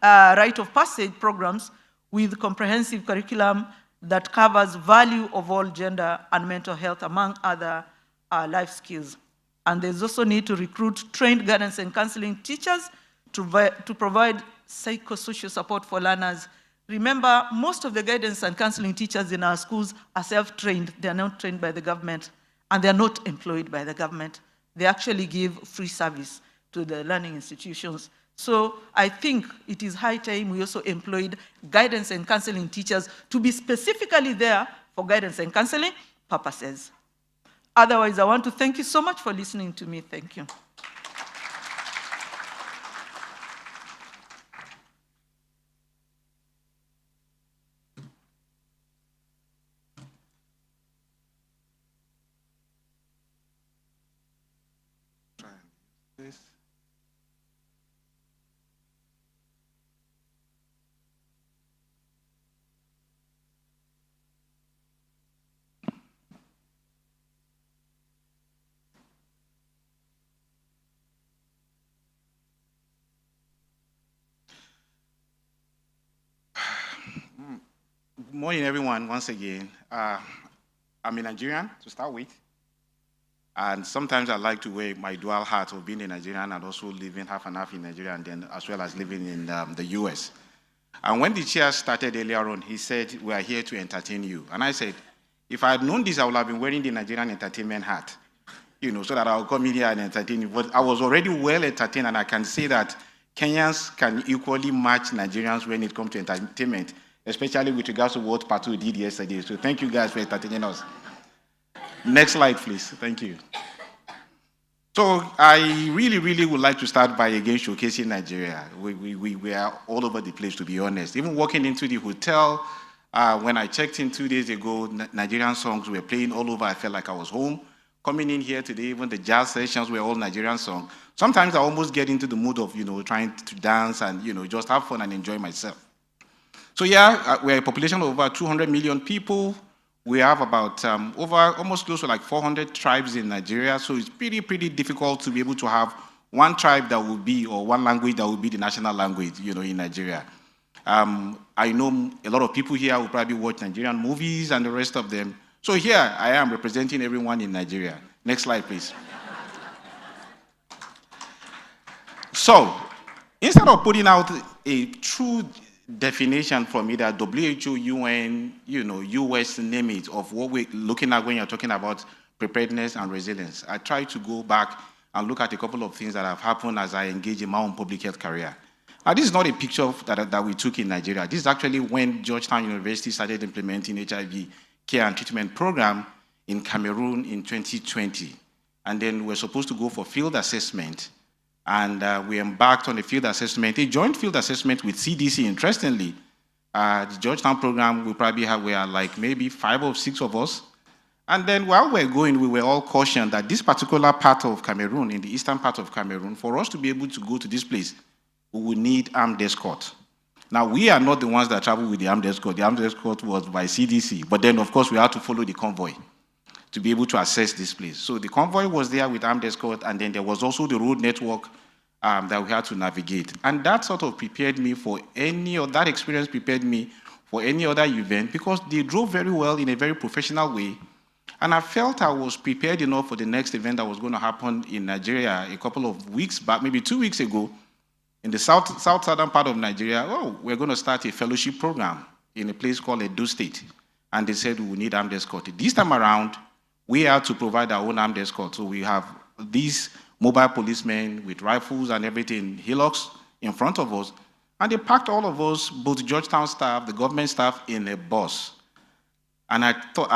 rite of passage programs with comprehensive curriculum that covers value of all gender and mental health among other life skills. And there's also need to recruit trained guidance and counseling teachers to provide psychosocial support for learners. Remember, most of the guidance and counseling teachers in our schools are self-trained. They are not trained by the government, and they are not employed by the government. They actually give free service to the learning institutions. So I think it is high time we also employed guidance and counseling teachers to be specifically there for guidance and counseling purposes. Otherwise, I want to thank you so much for listening to me. Thank you. Good morning, everyone, once again. I'm a Nigerian, to start with. And sometimes I like to wear my dual hat of being a Nigerian and also living half and half in Nigeria, and then as well as living in the US. And when the chair started earlier on, he said, we are here to entertain you. And I said, if I had known this, I would have been wearing the Nigerian entertainment hat, so that I would come in here and entertain you. But I was already well entertained, and I can say that Kenyans can equally match Nigerians when it comes to entertainment, especially with regards to what Patu did yesterday. So thank you guys for entertaining us. Next slide, please. Thank you. So I really would like to start by again showcasing Nigeria. We are all over the place, to be honest. Even walking into the hotel, when I checked in 2 days ago, Nigerian songs were playing all over. I felt like I was home. Coming in here today, even the jazz sessions were all Nigerian songs. Sometimes I almost get into the mood of, trying to dance and, just have fun and enjoy myself. So yeah, we're a population of over 200 million people. We have about almost close to like 400 tribes in Nigeria. So it's pretty difficult to be able to have one tribe that will be, or one language that will be the national language, in Nigeria. I know a lot of people here will probably watch Nigerian movies and the rest of them. So here I am representing everyone in Nigeria. Next slide, please. So instead of putting out a true definition from either WHO, UN, US, name it, of what we're looking at when you're talking about preparedness and resilience, I try to go back and look at a couple of things that have happened as I engage in my own public health career. Now, this is not a picture that we took in Nigeria. This is actually when Georgetown University started implementing HIV care and treatment program in Cameroon in 2020. And then we're supposed to go for field assessment. And we embarked on a field assessment, a joint field assessment with CDC, interestingly. The Georgetown program, we are like maybe 5 or 6 of us. And then while we're going, we were all cautioned that this particular part of Cameroon, in the eastern part of Cameroon, for us to be able to go to this place, we would need armed escort. Now, we are not the ones that travel with the armed escort. The armed escort was by CDC. But then, of course, we had to follow the convoy to be able to assess this place. So the convoy was there with armed escort, and then there was also the road network that we had to navigate. And that sort of prepared me for that experience prepared me for any other event, because they drove very well in a very professional way. And I felt I was prepared enough for the next event that was going to happen in Nigeria a couple of weeks back, maybe 2 weeks ago, in the southern part of Nigeria. Oh, we're going to start a fellowship program in a place called Edo State. And they said we need armed escort. This time around, we had to provide our own armed escort. So we have these mobile policemen with rifles and everything, hillocks in front of us. And they packed all of us, both Georgetown staff, the government staff, in a bus. And I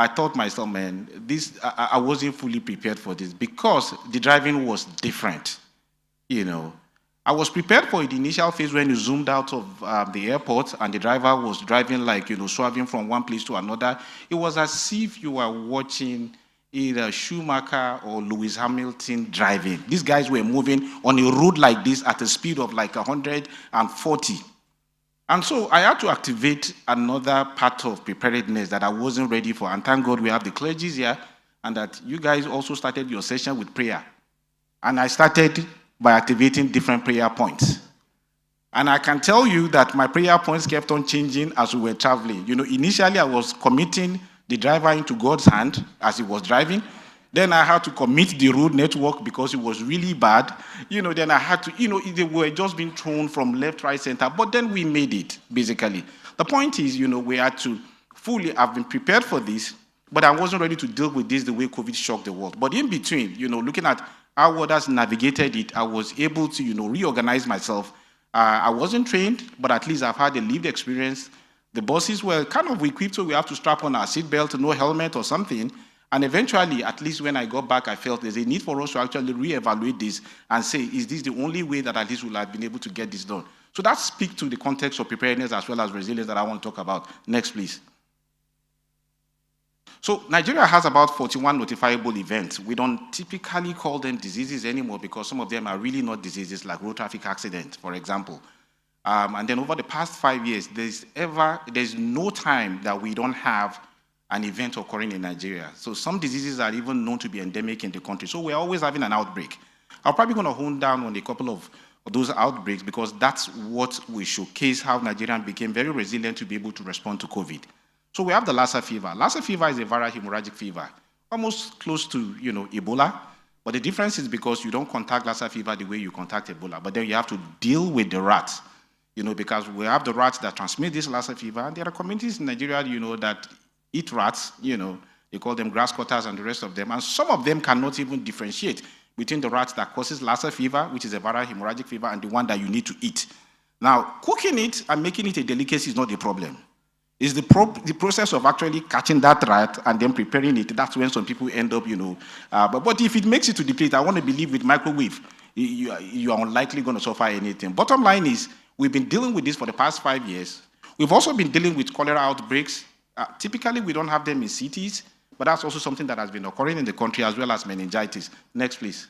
thought myself, man, I wasn't fully prepared for this, because the driving was different. I was prepared for the initial phase when you zoomed out of the airport and the driver was driving like, swerving from one place to another. It was as if you were watching either Schumacher or Lewis Hamilton driving. These guys were moving on a road like this at a speed of like 140. And so I had to activate another part of preparedness that I wasn't ready for. And thank God we have the clergy here, and that you guys also started your session with prayer. And I started by activating different prayer points. And I can tell you that my prayer points kept on changing as we were traveling. Initially I was committing the driver into God's hand as he was driving. Then I had to commit the road network because it was really bad. Then I had to, they were just being thrown from left, right, center. But then we made it, basically. The point is, we had to fully have been prepared for this, but I wasn't ready to deal with this the way COVID shocked the world. But in between, looking at how others navigated it, I was able to, reorganize myself. I wasn't trained, but at least I've had a lived experience. The buses were kind of equipped, so we have to strap on our seatbelt, no helmet or something. And eventually, at least when I got back, I felt there's a need for us to actually reevaluate this and say, is this the only way that at least we'll have been able to get this done? So that speaks to the context of preparedness as well as resilience that I want to talk about. Next, please. So Nigeria has about 41 notifiable events. We don't typically call them diseases anymore because some of them are really not diseases, like road traffic accident, for example. And then over the past 5 years, there's no time that we don't have an event occurring in Nigeria. So some diseases are even known to be endemic in the country. So we're always having an outbreak. I'm probably going to hone down on a couple of those outbreaks because that's what we showcase how Nigerians became very resilient to be able to respond to COVID. So we have the Lassa fever. Lassa fever is a viral hemorrhagic fever, almost close to Ebola. But the difference is because you don't contact Lassa fever the way you contact Ebola, but then you have to deal with the rats, because we have the rats that transmit this Lassa fever, and there are communities in Nigeria, that eat rats, they call them grass cutters and the rest of them, and some of them cannot even differentiate between the rats that causes Lassa fever, which is a viral hemorrhagic fever, and the one that you need to eat. Now, cooking it and making it a delicacy is not the problem. It's the process of actually catching that rat and then preparing it. That's when some people end up, but if it makes it to the plate, I want to believe with microwave, you are unlikely going to suffer anything. Bottom line is, we've been dealing with this for the past 5 years. We've also been dealing with cholera outbreaks. Typically, we don't have them in cities, but that's also something that has been occurring in the country, as well as meningitis. Next, please.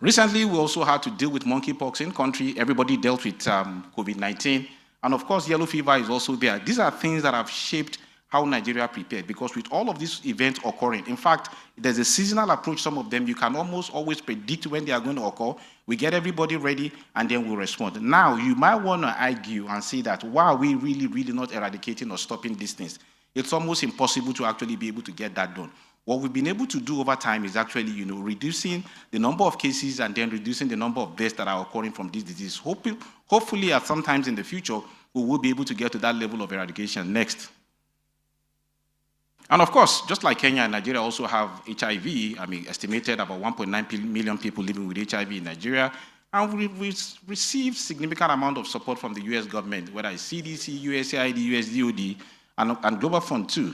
Recently, we also had to deal with monkeypox in country. Everybody dealt with COVID-19. And of course, yellow fever is also there. These are things that have shaped how Nigeria prepared, because with all of these events occurring, in fact, there's a seasonal approach. Some of them, you can almost always predict when they are going to occur. We get everybody ready, and then we respond. Now, you might want to argue and say that, why are we really, really not eradicating or stopping these things? It's almost impossible to actually be able to get that done. What we've been able to do over time is actually, reducing the number of cases and then reducing the number of deaths that are occurring from this disease. Hopefully, at some times in the future, we will be able to get to that level of eradication. Next. And of course, just like Kenya and Nigeria also have HIV, estimated about 1.9 million people living with HIV in Nigeria. And we've received significant amount of support from the US government, whether it's CDC, USAID, USDOD, and Global Fund too.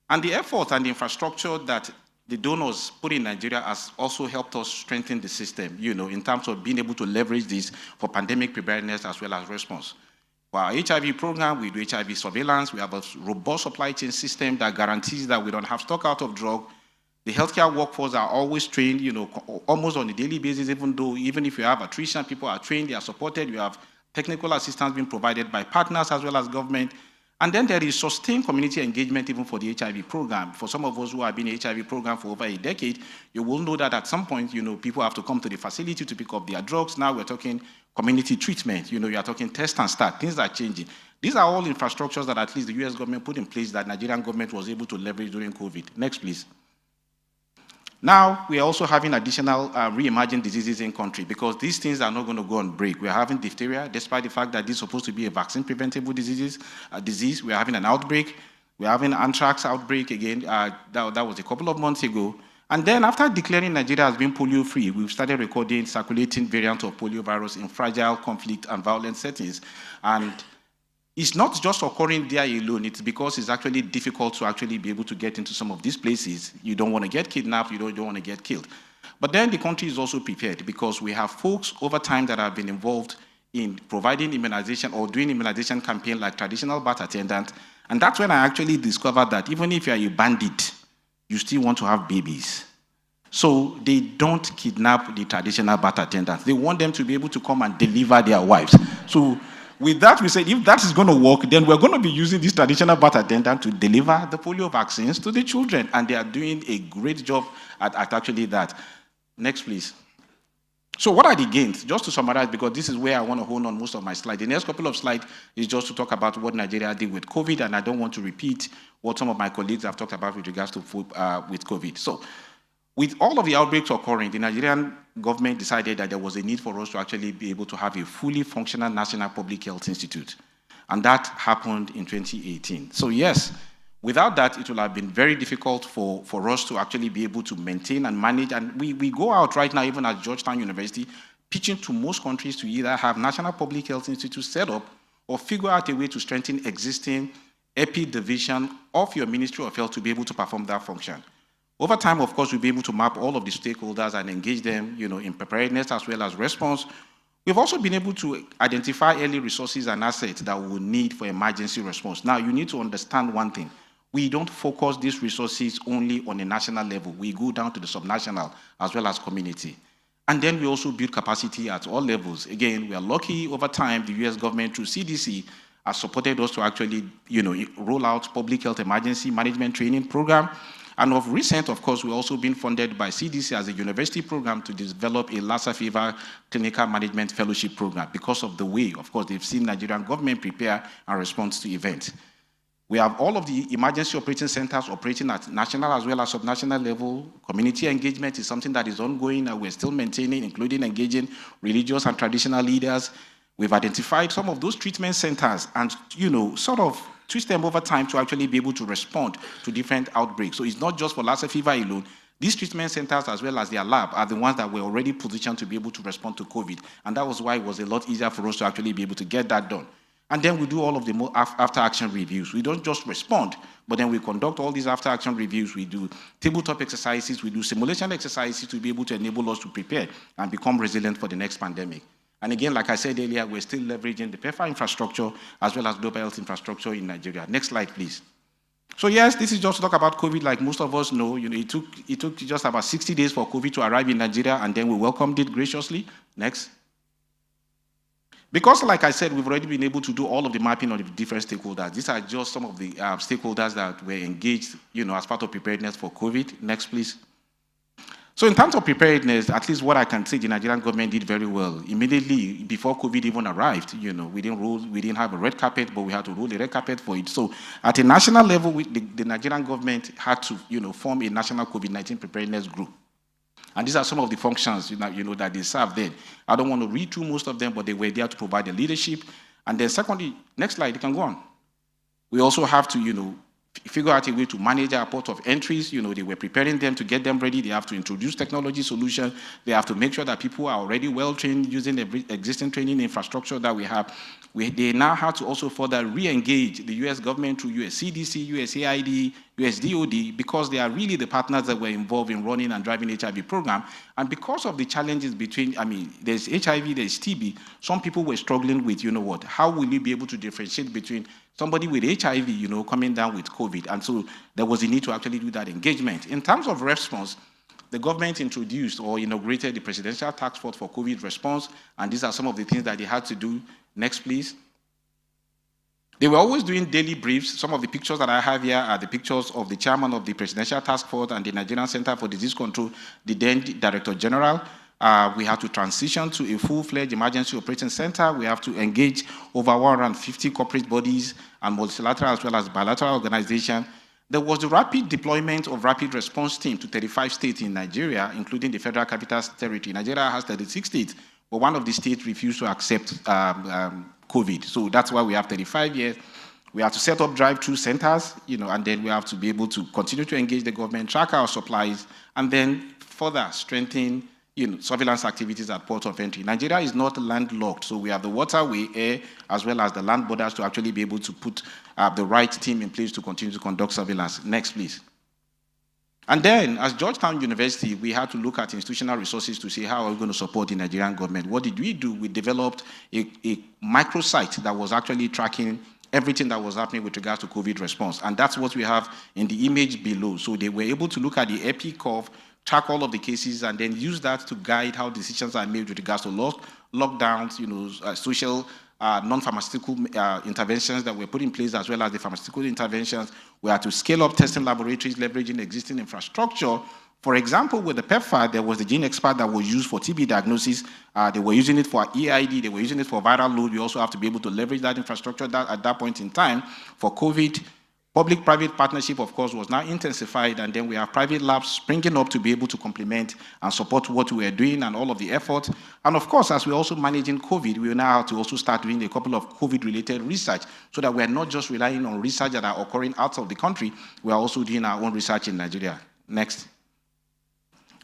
And the effort and the infrastructure that the donors put in Nigeria has also helped us strengthen the system, in terms of being able to leverage this for pandemic preparedness as well as response. For our HIV program, we do HIV surveillance. We have a robust supply chain system that guarantees that we don't have stock out of drug. The healthcare workforce are always trained, almost on a daily basis, even if you have attrition, people are trained, they are supported. You have technical assistance being provided by partners as well as government. And then there is sustained community engagement even for the HIV program. For some of us who have been in the HIV program for over a decade, you will know that at some point, people have to come to the facility to pick up their drugs. Now we're talking community treatment. You are talking test and start. Things are changing. These are all infrastructures that at least the US government put in place that Nigerian government was able to leverage during COVID. Next, please. Now, we are also having additional ReEmerging diseases in country because these things are not going to go on break. We are having diphtheria, despite the fact that this is supposed to be a vaccine-preventable disease. We are having an outbreak. We are having anthrax outbreak again. That was a couple of months ago. And then after declaring Nigeria as being polio-free, we've started recording circulating variants of poliovirus in fragile conflict and violent settings. And it's not just occurring there alone. It's because it's actually difficult to actually be able to get into some of these places. You don't want to get kidnapped. You don't want to get killed. But then the country is also prepared because we have folks over time that have been involved in providing immunization or doing immunization campaign like traditional birth attendant. And that's when I actually discovered that even if you're a bandit, you still want to have babies. So they don't kidnap the traditional birth attendants. They want them to be able to come and deliver their wives. So with that, we said, if that is going to work, then we're going to be using this traditional birth attendant to deliver the polio vaccines to the children. And they are doing a great job at actually that. Next, please. So what are the gains? Just to summarize, because this is where I want to hone on most of my slides. The next couple of slides is just to talk about what Nigeria did with COVID, and I don't want to repeat what some of my colleagues have talked about with regards to with COVID. So with all of the outbreaks occurring, the Nigerian government decided that there was a need for us to actually be able to have a fully functional National Public Health Institute. And that happened in 2018. So yes, without that, it would have been very difficult for us to actually be able to maintain and manage. And we go out right now, even at Georgetown University, pitching to most countries to either have National Public Health Institute set up or figure out a way to strengthen existing EPI division of your Ministry of Health to be able to perform that function. Over time, of course, we'll be able to map all of the stakeholders and engage them, in preparedness as well as response. We've also been able to identify early resources and assets that we will need for emergency response. Now, you need to understand one thing. We don't focus these resources only on a national level. We go down to the subnational as well as community. And then we also build capacity at all levels. Again, we are lucky over time, the US government through CDC has supported us to actually, roll out public health emergency management training program. And of recent, of course, we've also been funded by CDC as a university program to develop a Lassa fever clinical management fellowship program because of the way, of course, they've seen Nigerian government prepare and respond to events. We have all of the emergency operating centers operating at national as well as subnational level. Community engagement is something that is ongoing and we're still maintaining, including engaging religious and traditional leaders. We've identified some of those treatment centers and, sort of twist them over time to actually be able to respond to different outbreaks. So it's not just for Lassa fever alone. These treatment centers, as well as their lab, are the ones that were already positioned to be able to respond to COVID. And that was why it was a lot easier for us to actually be able to get that done. And then we do all of the after-action reviews. We don't just respond, but then we conduct all these after-action reviews. We do tabletop exercises. We do simulation exercises to be able to enable us to prepare and become resilient for the next pandemic. And again, like I said earlier, we're still leveraging the PEPFAR infrastructure as well as global health infrastructure in Nigeria. Next slide, please. So yes, this is just to talk about COVID. Like most of us know, it took just about 60 days for COVID to arrive in Nigeria, and then we welcomed it graciously. Next. Because, like I said, we've already been able to do all of the mapping of the different stakeholders. These are just some of the stakeholders that were engaged, as part of preparedness for COVID. Next, please. So in terms of preparedness, at least what I can say, the Nigerian government did very well. Immediately before COVID even arrived, we didn't have a red carpet, but we had to roll a red carpet for it. So at a national level, the Nigerian government had to, form a national COVID-19 preparedness group. And these are some of the functions, that they serve there. I don't want to read through most of them, but they were there to provide the leadership. And then secondly, next slide, you can go on. We also have to, figure out a way to manage our port of entries. They were preparing them to get them ready. They have to introduce technology solutions. They have to make sure that people are already well-trained using the existing training infrastructure that we have. They now have to also further re-engage the US government through US CDC, USAID, US DOD, because they are really the partners that were involved in running and driving the HIV program. And because of the challenges between, there's HIV, there's TB, some people were struggling with, how will you be able to differentiate between somebody with HIV, coming down with COVID? And so there was a need to actually do that engagement. In terms of response, the government introduced or inaugurated the Presidential Task Force for COVID response, and these are some of the things that they had to do. Next, please. They were always doing daily briefs. Some of the pictures that I have here are the pictures of the chairman of the Presidential Task Force and the Nigerian Center for Disease Control, the then Director General. We have to transition to a full-fledged emergency operating center. We have to engage over 150 corporate bodies and multilateral as well as bilateral organizations. There was the rapid deployment of rapid response team to 35 states in Nigeria, including the Federal Capital Territory. Nigeria has 36 states, but one of the states refused to accept COVID. So that's why we have 35 years. We have to set up drive-through centers, and then we have to be able to continue to engage the government, track our supplies, and then further strengthen surveillance activities at port of entry. Nigeria is not landlocked, so we have the waterway, air, as well as the land borders to actually be able to put the right team in place to continue to conduct surveillance. Next, please. And then, as Georgetown University, we had to look at institutional resources to see how are we going to support the Nigerian government. What did we do? We developed a microsite that was actually tracking everything that was happening with regards to COVID response. And that's what we have in the image below. So they were able to look at the epi curve, track all of the cases, and then use that to guide how decisions are made with regards to lockdowns, social non-pharmaceutical interventions that were put in place, as well as the pharmaceutical interventions. We had to scale up testing laboratories, leveraging existing infrastructure. For example, with the PEPFAR, there was the gene expert that was used for TB diagnosis. They were using it for EID. They were using it for viral load. We also have to be able to leverage that infrastructure at that point in time for COVID. Public-private partnership, of course, was now intensified, and then we have private labs springing up to be able to complement and support what we are doing and all of the efforts. And of course, as we're also managing COVID, we now have to also start doing a couple of COVID-related research so that we're not just relying on research that are occurring out of the country, we are also doing our own research in Nigeria. Next.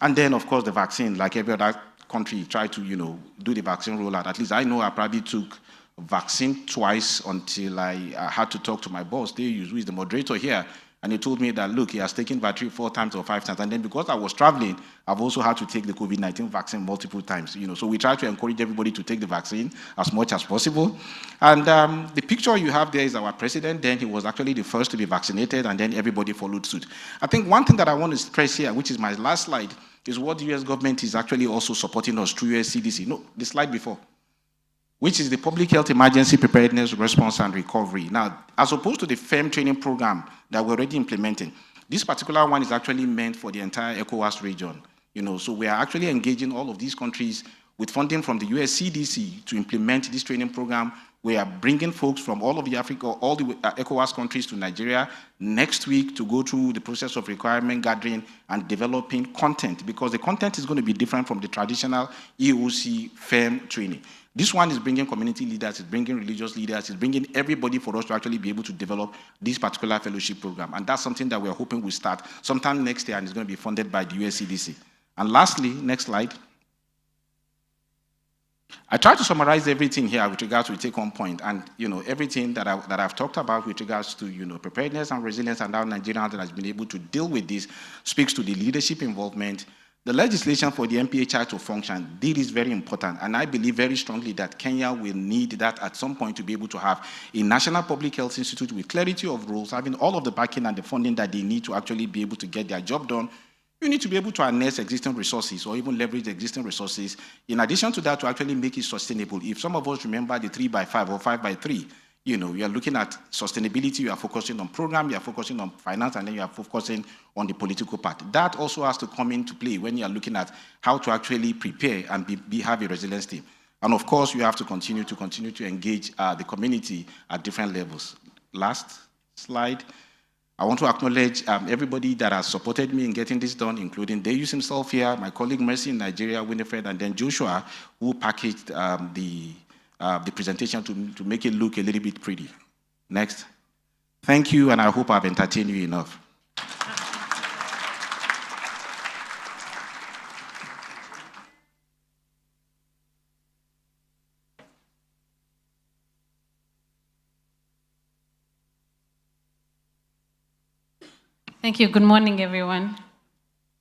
And then, of course, the vaccine, like every other country, tried to, do the vaccine rollout. At least I know I probably took vaccine twice until I had to talk to my boss, Deus, who is the moderator here, and he told me that, look, he has taken battery 4 times or 5 times, and then because I was traveling, I've also had to take the COVID-19 vaccine multiple times, so we try to encourage everybody to take the vaccine as much as possible. And the picture you have there is our president. Then he was actually the first to be vaccinated, and then everybody followed suit. I think one thing that I want to stress here, which is my last slide, is what the US government is actually also supporting us through US CDC. No, the slide before, which is the Public Health Emergency Preparedness Response and Recovery. Now, as opposed to the FEM training program that we're already implementing, this particular one is actually meant for the entire ECOWAS region. So we are actually engaging all of these countries with funding from the US CDC to implement this training program. We are bringing folks from all of the Africa, all the ECOWAS countries to Nigeria next week to go through the process of requirement gathering and developing content, because the content is going to be different from the traditional EOC FEM training. This one is bringing community leaders, it's bringing religious leaders, it's bringing everybody for us to actually be able to develop this particular fellowship program. And that's something that we're hoping will start sometime next year, and it's going to be funded by the US CDC. And lastly, next slide. I tried to summarize everything here with regards to take-home point, and everything that I've talked about with regards to preparedness and resilience, and how Nigeria has been able to deal with this speaks to the leadership involvement. The legislation for the MPHI to function, this is very important, and I believe very strongly that Kenya will need that at some point to be able to have a national public health institute with clarity of rules, having all of the backing and the funding that they need to actually be able to get their job done. You need to be able to harness existing resources or even leverage existing resources. In addition to that, to actually make it sustainable. If some of us remember the 3x5 or 5x3, you are looking at sustainability, you are focusing on program, you are focusing on finance, and then you are focusing on the political part. That also has to come into play when you are looking at how to actually prepare and have a resilience team. And of course, you have to continue to engage the community at different levels. Last slide. I want to acknowledge everybody that has supported me in getting this done, including Deus himself here, my colleague Mercy in Nigeria, Winifred, and then Joshua, who packaged the presentation to make it look a little bit pretty. Next. Thank you, and I hope I've entertained you enough. Thank you. Good morning, everyone.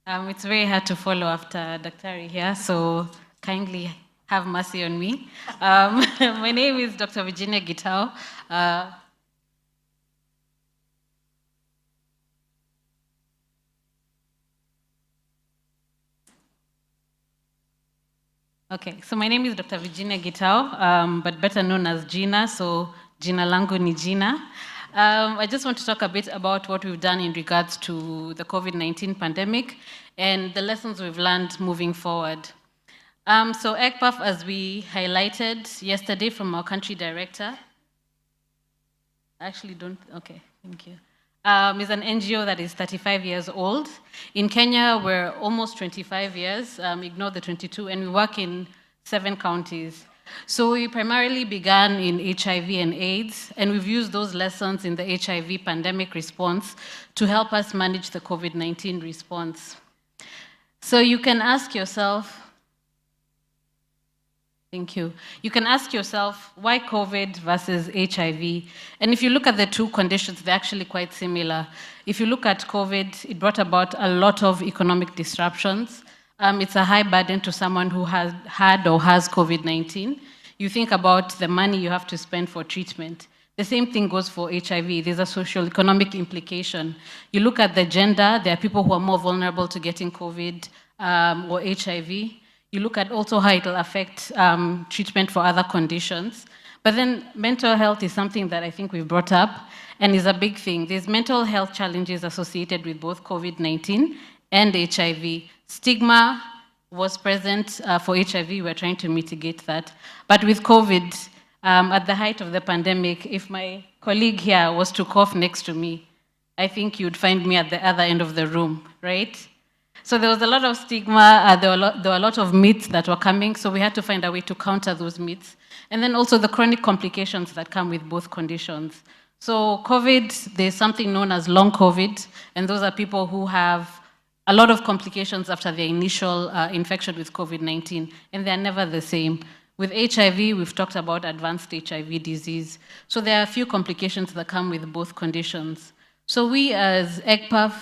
It's very hard to follow after Dr. here, so kindly have mercy on me. My name is Dr. Virginia Gitao. Okay, so my name is Dr. Virginia Gitao, but better known as Gina. So Jina langu ni Gina. I just want to talk a bit about what we've done in regards to the COVID-19 pandemic and the lessons we've learned moving forward. So ECPAF, as we highlighted yesterday from our country director, thank you, is an NGO that is 35 years old. In Kenya, we're almost 25 years, ignore the 22, and we work in 7 counties. So we primarily began in HIV and AIDS, and we've used those lessons in the HIV pandemic response to help us manage the COVID-19 response. So you can ask yourself, thank you. You can ask yourself, why COVID versus HIV? And if you look at the 2 conditions, they're actually quite similar. If you look at COVID, it brought about a lot of economic disruptions. It's a high burden to someone who has had or has COVID-19. You think about the money you have to spend for treatment. The same thing goes for HIV. There's a social economic implication. You look at the gender, there are people who are more vulnerable to getting COVID or HIV. You look at also how it will affect treatment for other conditions. But then mental health is something that I think we've brought up and is a big thing. There's mental health challenges associated with both COVID-19 and HIV. Stigma was present for HIV. We're trying to mitigate that. But with COVID, at the height of the pandemic, if my colleague here was to cough next to me, I think you'd find me at the other end of the room, right? So there was a lot of stigma, there were a lot of myths that were coming, so we had to find a way to counter those myths. And then also the chronic complications that come with both conditions. So COVID, there's something known as long COVID, and those are people who have a lot of complications after their initial infection with COVID-19, and they're never the same. With HIV, we've talked about advanced HIV disease. So there are a few complications that come with both conditions. So we as ECPAF,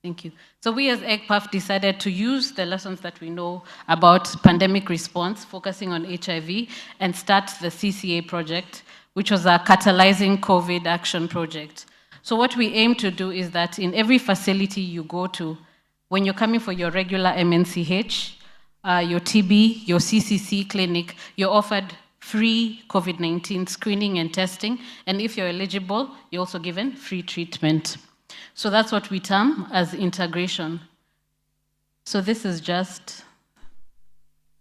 thank you. So we as ECPAF decided to use the lessons that we know about pandemic response, focusing on HIV, and start the CCA project, which was a catalyzing COVID action project. So what we aim to do is that in every facility you go to, when you're coming for your regular MNCH, your TB, your CCC clinic, you're offered free COVID-19 screening and testing, and if you're eligible, you're also given free treatment. So that's what we term as integration. So this is just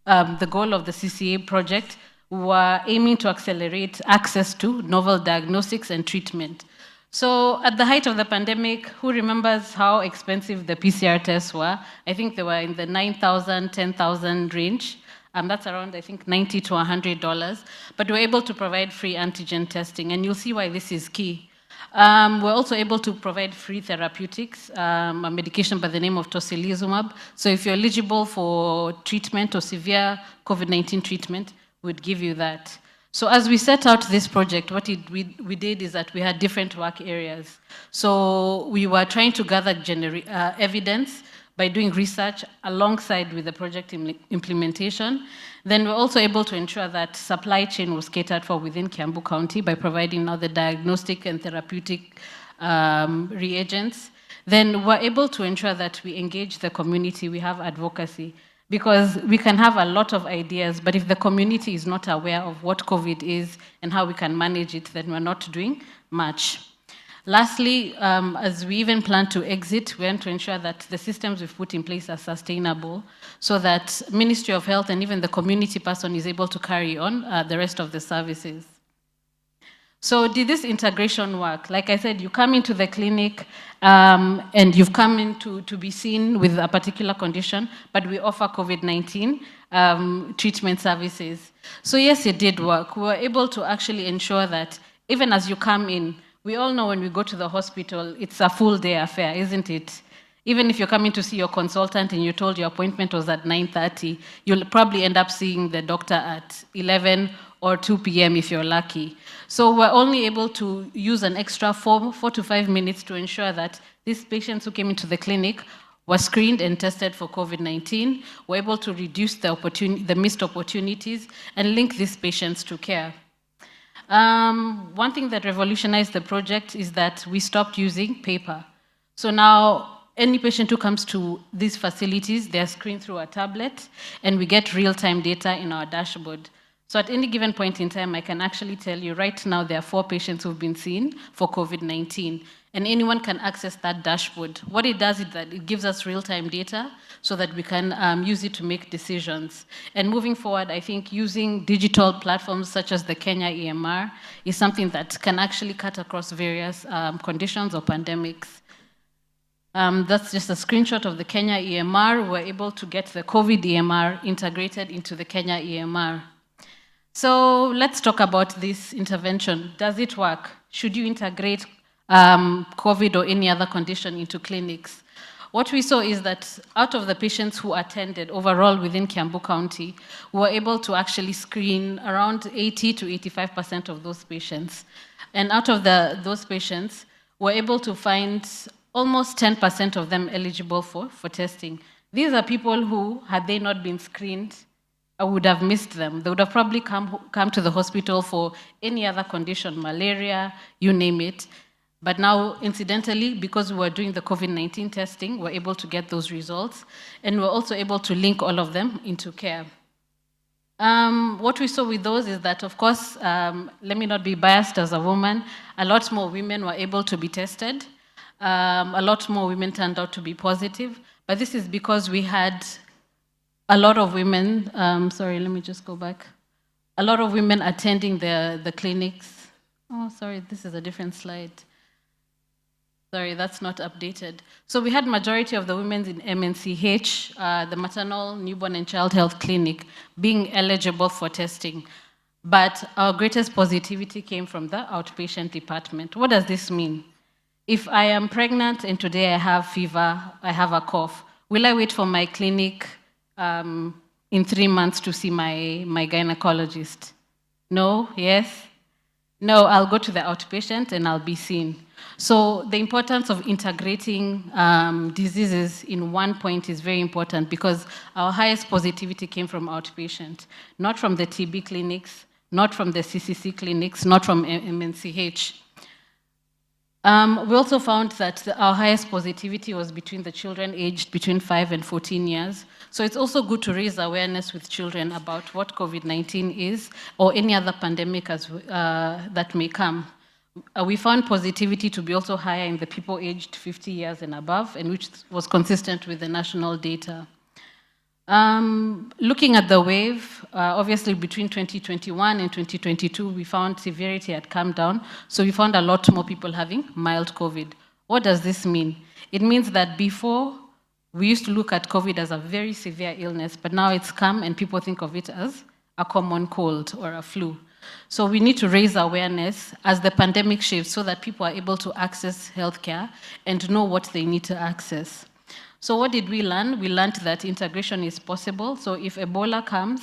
the goal of the CCA project. We're aiming to accelerate access to novel diagnostics and treatment. So at the height of the pandemic, who remembers how expensive the PCR tests were? I think they were in the $9,000, $10,000 range. That's around, I think, $90 to $100. But we're able to provide free antigen testing, and you'll see why this is key. We're also able to provide free therapeutics, a medication by the name of tocilizumab. So if you're eligible for treatment or severe COVID-19 treatment, we'd give you that. So as we set out this project, what we did is that we had different work areas. So we were trying to gather evidence by doing research alongside with the project implementation. Then we're also able to ensure that supply chain was catered for within Kiambu County by providing now the diagnostic and therapeutic reagents. Then we're able to ensure that we engage the community, we have advocacy. Because we can have a lot of ideas, but if the community is not aware of what COVID is and how we can manage it, then we're not doing much. Lastly, as we even plan to exit, we want to ensure that the systems we've put in place are sustainable so that Ministry of Health and even the community person is able to carry on the rest of the services. So did this integration work? Like I said, you come into the clinic and you've come in to be seen with a particular condition, but we offer COVID-19 treatment services. So yes, it did work. We were able to actually ensure that even as you come in, we all know when we go to the hospital, it's a full day affair, isn't it? Even if you're coming to see your consultant and you're told your appointment was at 9:30, you'll probably end up seeing the doctor at 11 or 2 p.m. if you're lucky. So we're only able to use an extra 4 to 5 minutes to ensure that these patients who came into the clinic were screened and tested for COVID-19. We're able to reduce the missed opportunities and link these patients to care. One thing that revolutionized the project is that we stopped using paper. So now any patient who comes to these facilities, they're screened through a tablet, and we get real-time data in our dashboard. So at any given point in time, I can actually tell you right now there are 4 patients who've been seen for COVID-19, and anyone can access that dashboard. What it does is that it gives us real-time data so that we can use it to make decisions. And moving forward, I think using digital platforms such as the Kenya EMR is something that can actually cut across various conditions or pandemics. That's just a screenshot of the Kenya EMR. We're able to get the COVID EMR integrated into the Kenya EMR. So let's talk about this intervention. Does it work? Should you integrate COVID or any other condition into clinics? What we saw is that out of the patients who attended overall within Kiambu County, we were able to actually screen around 80 to 85% of those patients. And out of those patients, we're able to find almost 10% of them eligible for testing. These are people who, had they not been screened, I would have missed them. They would have probably come to the hospital for any other condition, malaria, you name it. But now, incidentally, because we were doing the COVID-19 testing, we're able to get those results, and we're also able to link all of them into care. What we saw with those is that, of course, let me not be biased as a woman, a lot more women were able to be tested. A lot more women turned out to be positive, but this is because we had a lot of women, sorry, let me just go back. A lot of women attending the clinics. Oh, sorry, this is a different slide. Sorry, that's not updated. So we had majority of the women in MNCH, the maternal, newborn and child health clinic, being eligible for testing. But our greatest positivity came from the outpatient department. What does this mean? If I am pregnant and today I have fever, I have a cough, will I wait for my clinic in 3 months to see my gynecologist? No? Yes? No, I'll go to the outpatient and I'll be seen. So the importance of integrating diseases in one point is very important because our highest positivity came from outpatient, not from the TB clinics, not from the CCC clinics, not from MNCH. We also found that our highest positivity was between the children aged between 5 and 14 years. So it's also good to raise awareness with children about what COVID-19 is or any other pandemic that may come. We found positivity to be also higher in the people aged 50 years and above, and which was consistent with the national data. Looking at the wave, obviously between 2021 and 2022, we found severity had come down, so we found a lot more people having mild COVID. What does this mean? It means that before, we used to look at COVID as a very severe illness, but now it's come and people think of it as a common cold or a flu. So we need to raise awareness as the pandemic shifts so that people are able to access healthcare and know what they need to access. So what did we learn? We learned that integration is possible. So if Ebola comes,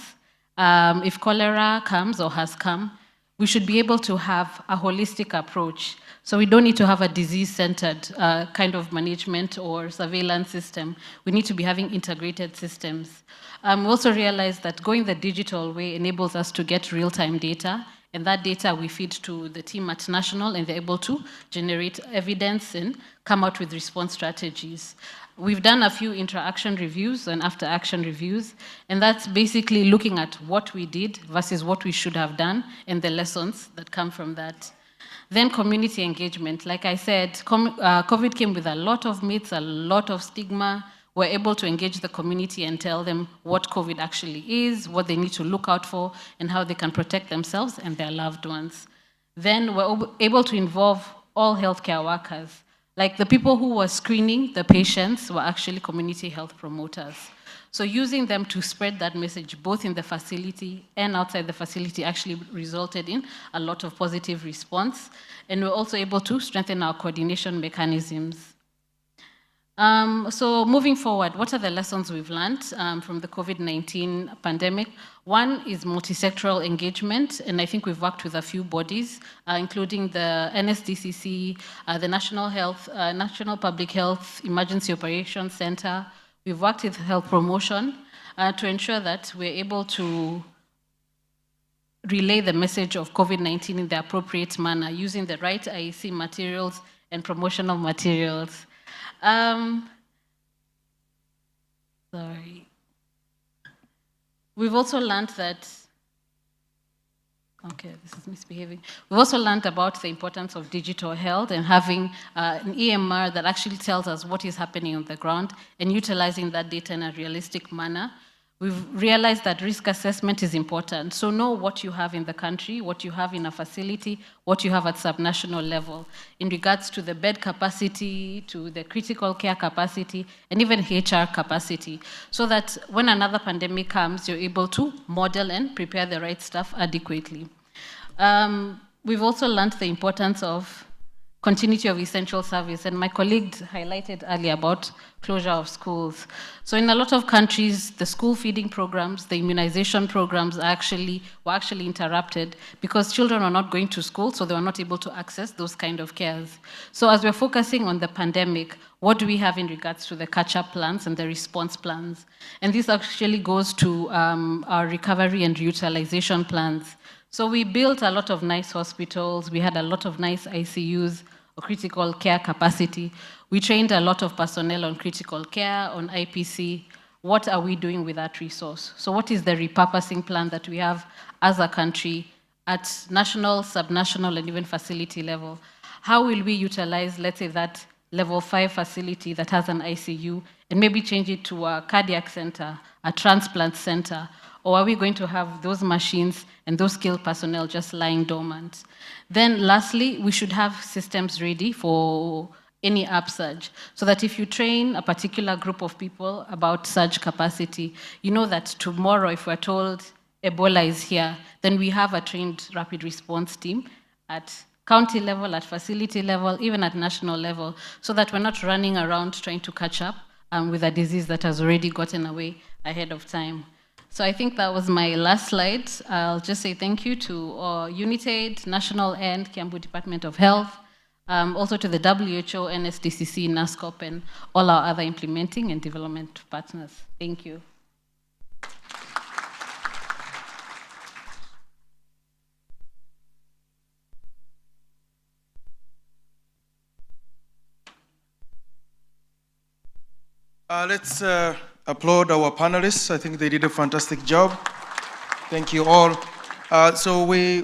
if cholera comes or has come, we should be able to have a holistic approach. So we don't need to have a disease-centered kind of management or surveillance system. We need to be having integrated systems. We also realized that going the digital way enables us to get real-time data, and that data we feed to the team at National, and they're able to generate evidence and come out with response strategies. We've done a few interaction reviews and after-action reviews, and that's basically looking at what we did versus what we should have done and the lessons that come from that. Then community engagement. Like I said, COVID came with a lot of myths, a lot of stigma. We're able to engage the community and tell them what COVID actually is, what they need to look out for, and how they can protect themselves and their loved ones. Then we're able to involve all healthcare workers. Like the people who were screening the patients were actually community health promoters. So using them to spread that message both in the facility and outside the facility actually resulted in a lot of positive response. And we're also able to strengthen our coordination mechanisms. So moving forward, what are the lessons we've learned from the COVID-19 pandemic? One is multi-sectoral engagement, and I think we've worked with a few bodies, including the NSDCC, the National Public Health Emergency Operations Center. We've worked with health promotion to ensure that we're able to relay the message of COVID-19 in the appropriate manner, using the right IEC materials and promotional materials. Sorry. We've also learned that Okay, this is misbehaving. We've also learned about the importance of digital health and having an EMR that actually tells us what is happening on the ground and utilizing that data in a realistic manner. We've realized that risk assessment is important. So know what you have in the country, what you have in a facility, what you have at subnational level in regards to the bed capacity, to the critical care capacity, and even HR capacity, so that when another pandemic comes, you're able to model and prepare the right stuff adequately. We've also learned the importance of continuity of essential service, and my colleague highlighted earlier about closure of schools. So in a lot of countries, the school feeding programs, the immunization programs were actually interrupted because children are not going to school, so they were not able to access those kind of cares. So as we're focusing on the pandemic, what do we have in regards to the catch-up plans and the response plans? And this actually goes to our recovery and reutilization plans. So we built a lot of nice hospitals, we had a lot of nice ICUs, or critical care capacity. We trained a lot of personnel on critical care, on IPC. What are we doing with that resource? So what is the repurposing plan that we have as a country at national, subnational, and even facility level? How will we utilize, let's say, that level 5 facility that has an ICU and maybe change it to a cardiac center, a transplant center? Or are we going to have those machines and those skilled personnel just lying dormant? Then lastly, we should have systems ready for any upsurge, so that if you train a particular group of people about surge capacity, you know that tomorrow, if we're told Ebola is here, then we have a trained rapid response team at county level, at facility level, even at national level, so that we're not running around trying to catch up with a disease that has already gotten away ahead of time. So I think that was my last slide. I'll just say thank you to UNITAID, National and Kiambu Department of Health, also to the WHO, NSDCC, NASCOP, and all our other implementing and development partners. Thank you. Let's applaud our panelists. I think they did a fantastic job. Thank you all. So we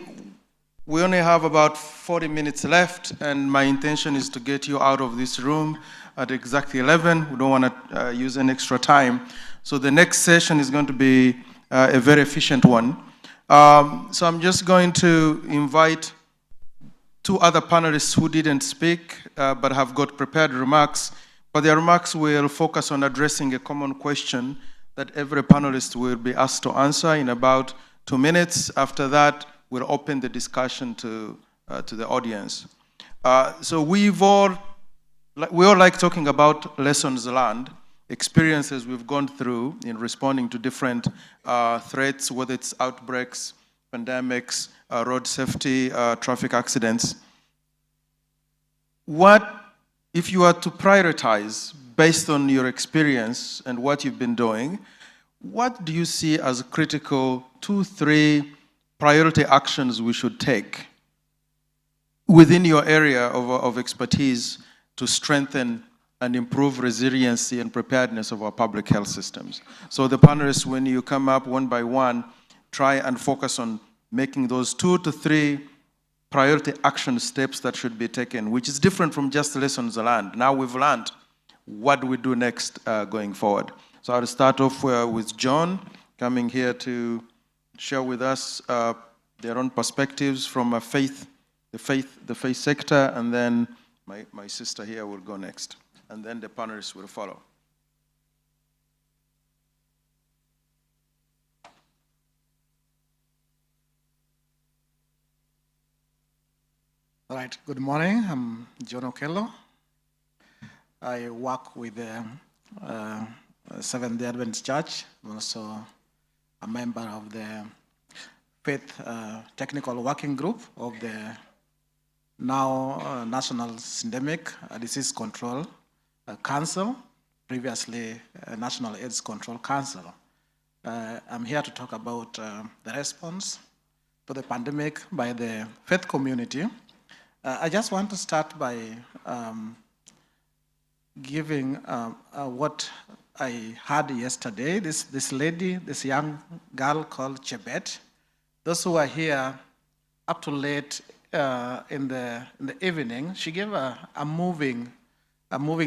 only have about 40 minutes left, and my intention is to get you out of this room at exactly 11. We don't want to use any extra time. So the next session is going to be a very efficient one. So I'm just going to invite two other panelists who didn't speak but have got prepared remarks. But their remarks will focus on addressing a common question that every panelist will be asked to answer in about 2 minutes. After that, we'll open the discussion to the audience. So we all like talking about lessons learned, experiences we've gone through in responding to different threats, whether it's outbreaks, pandemics, road safety, traffic accidents. If you are to prioritize based on your experience and what you've been doing, what do you see as critical 2-3 priority actions we should take within your area of expertise to strengthen and improve resiliency and preparedness of our public health systems? So the panelists, when you come up one by one, try and focus on making those 2 to 3 priority action steps that should be taken, which is different from just lessons learned. Now we've learned, what do we do next going forward? So I'll start off with John, coming here to share with us their own perspectives from the faith sector, and then my sister here will go next, and then the panelists will follow. All right, good morning. I'm John Okello. I work with the Seventh-day Adventist Church. I'm also a member of the Faith Technical Working Group of the now National Syndemic Disease Control Council, previously National AIDS Control Council. I'm here to talk about the response to the pandemic by the faith community. I just want to start by giving what I heard yesterday. This lady, this young girl called Chebet. Those who are here up to late in the evening, she gave a moving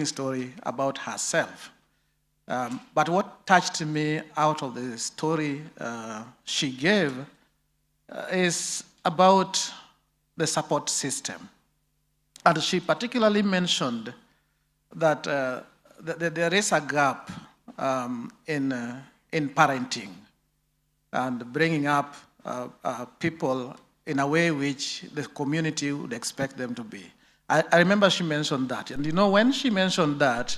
story about herself. But what touched me out of the story she gave is about the support system. And she particularly mentioned that there is a gap in parenting and bringing up people in a way which the community would expect them to be. I remember she mentioned that. And when she mentioned that,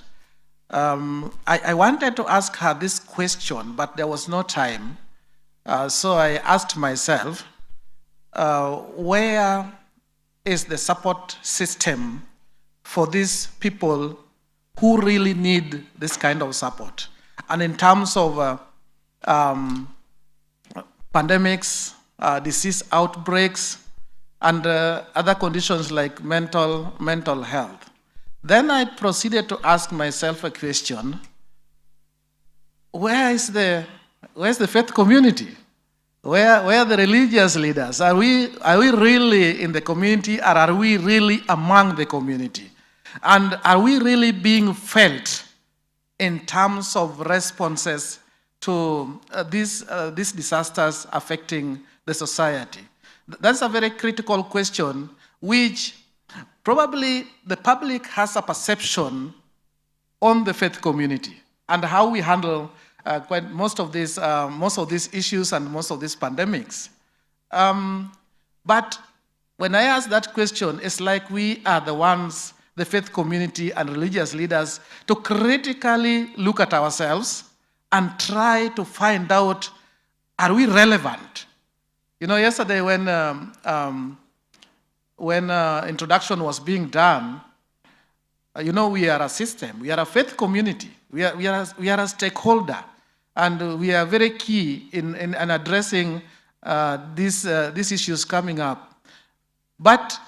I wanted to ask her this question, but there was no time. So I asked myself, where is the support system for these people who really need this kind of support? And in terms of pandemics, disease outbreaks, and other conditions like mental health. Then I proceeded to ask myself a question: where is the faith community? Where are the religious leaders? Are we really in the community, or are we really among the community? And are we really being felt in terms of responses to these disasters affecting the society? That's a very critical question, which probably the public has a perception on the faith community and how we handle most of these issues and most of these pandemics. But when I ask that question, it's like we are the ones, the faith community and religious leaders, to critically look at ourselves and try to find out, are we relevant? Yesterday when introduction was being done, we are a system, we are a faith community, we are a stakeholder, and we are very key in addressing these issues coming up. But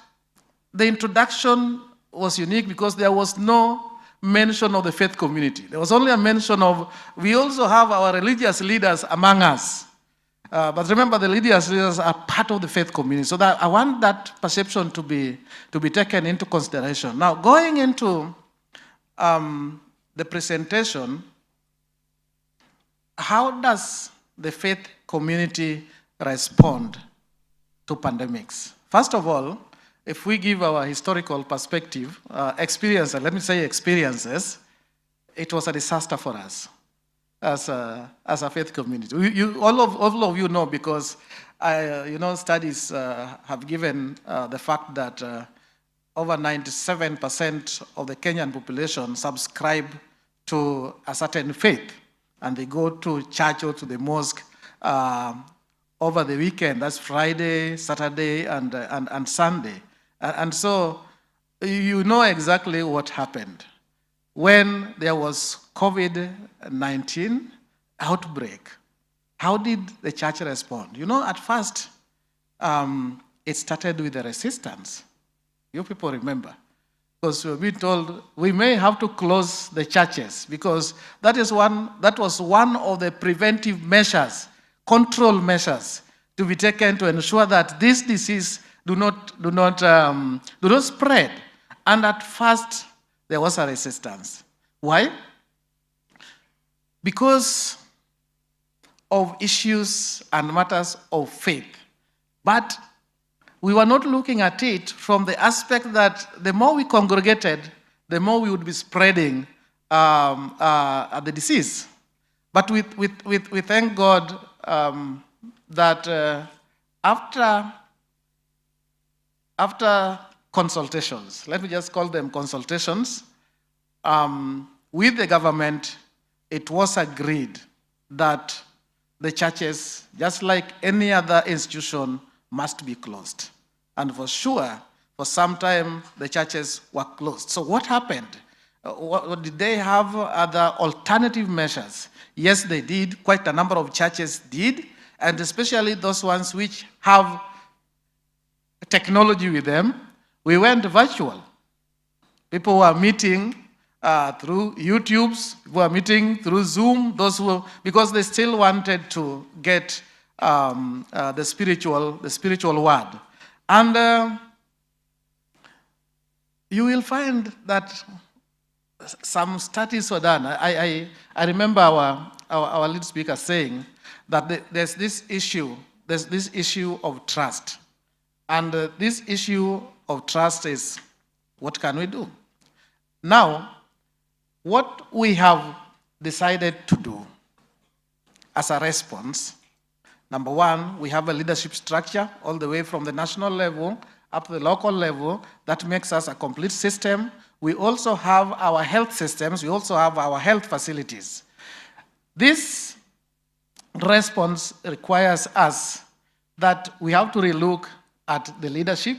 the introduction was unique because there was no mention of the faith community. There was only a mention of, we also have our religious leaders among us. But remember, the religious leaders are part of the faith community. So that I want that perception to be taken into consideration. Now, going into the presentation, how does the faith community respond to pandemics? First of all, if we give our historical perspective, experiences, it was a disaster for us as a faith community. All of you know, because studies have given the fact that over 97% of the Kenyan population subscribe to a certain faith, and they go to church or to the mosque over the weekend. That's Friday, Saturday, and Sunday. And so you know exactly what happened. When there was COVID-19 outbreak, how did the church respond? At first, it started with the resistance. You people remember. Because we told we may have to close the churches, because that was one of the preventive measures, control measures, to be taken to ensure that this disease do not spread. And at first, there was a resistance. Why? Because of issues and matters of faith. But we were not looking at it from the aspect that the more we congregated, the more we would be spreading the disease. But we thank God that after consultations, let me just call them consultations, with the government, it was agreed that the churches, just like any other institution, must be closed. And for sure, for some time, the churches were closed. So what happened? Did they have other alternative measures? Yes, they did. Quite a number of churches did, and especially those ones which have technology with them. We went virtual. People were meeting through YouTubes, people were meeting through Zoom, because they still wanted to get the spiritual word. And you will find that some studies were done. I remember our lead speaker saying that there's this issue of trust. And this issue of trust is, what can we do? Now, what we have decided to do as a response, number one, we have a leadership structure all the way from the national level up to the local level that makes us a complete system. We also have our health systems. We also have our health facilities. This response requires us that we have to relook at the leadership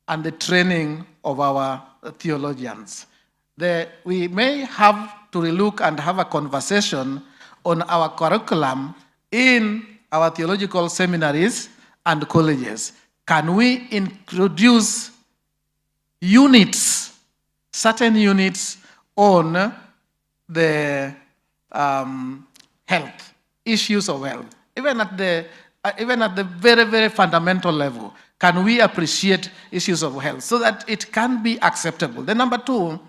and the training of our theologians. We may have to relook and have a conversation on our curriculum in our theological seminaries and colleges. Can we introduce units, certain units on the health, issues of health, even at the very, very fundamental level? Can we appreciate issues of health so that it can be acceptable? Then number two,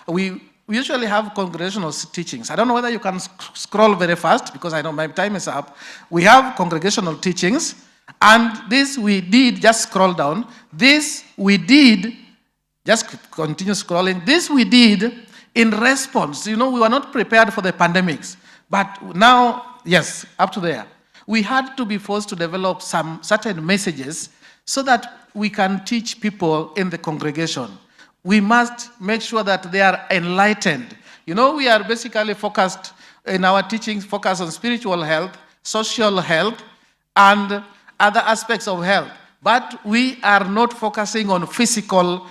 we usually have congregational teachings. I don't know whether you can scroll very fast because I know my time is up. We have congregational teachings, and this we did, just scroll down. This we did, just continue scrolling. This we did in response. You know, we were not prepared for the pandemics, but now, yes, up to there. We had to be forced to develop some certain messages so that we can teach people in the congregation. We must make sure that they are enlightened. You know, we are basically focused in our teachings, focused on spiritual health, social health, and other aspects of health. But we are not focusing on physical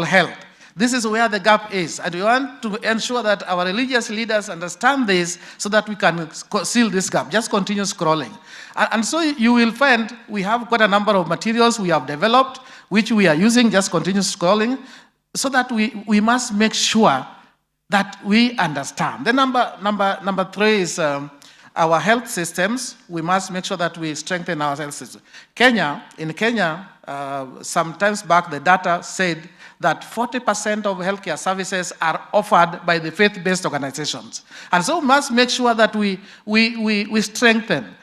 health. This is where the gap is. And we want to ensure that our religious leaders understand this so that we can seal this gap. Just continue scrolling. And so you will find we have got a number of materials we have developed, which we are using. Just continue scrolling, so that we must make sure that we understand. The number three is our health systems. We must make sure that we strengthen our health system. In Kenya, some times back, the data said that 40% of healthcare services are offered by the faith-based organizations. And so we must make sure that we strengthen.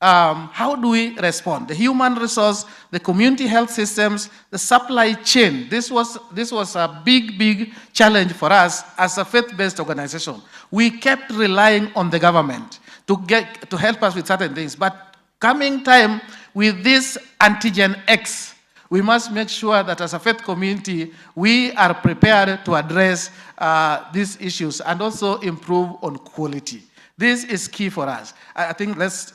How do we respond? The human resource, the community health systems, the supply chain. This was a big challenge for us as a faith-based organization. We kept relying on the government to help us with certain things. But coming time with this antigen X, we must make sure that as a faith community, we are prepared to address these issues and also improve on quality. This is key for us. I think let's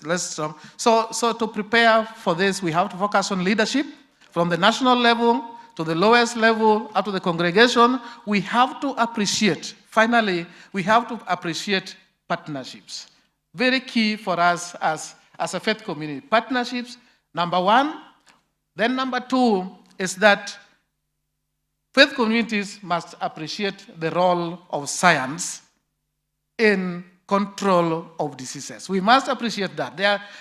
so to prepare for this, we have to focus on leadership from the national level to the lowest level up to the congregation. We have to appreciate, finally, we have to appreciate partnerships. Very key for us as a faith community. Partnerships, number one. Then number two is that faith communities must appreciate the role of science in control of diseases. We must appreciate that.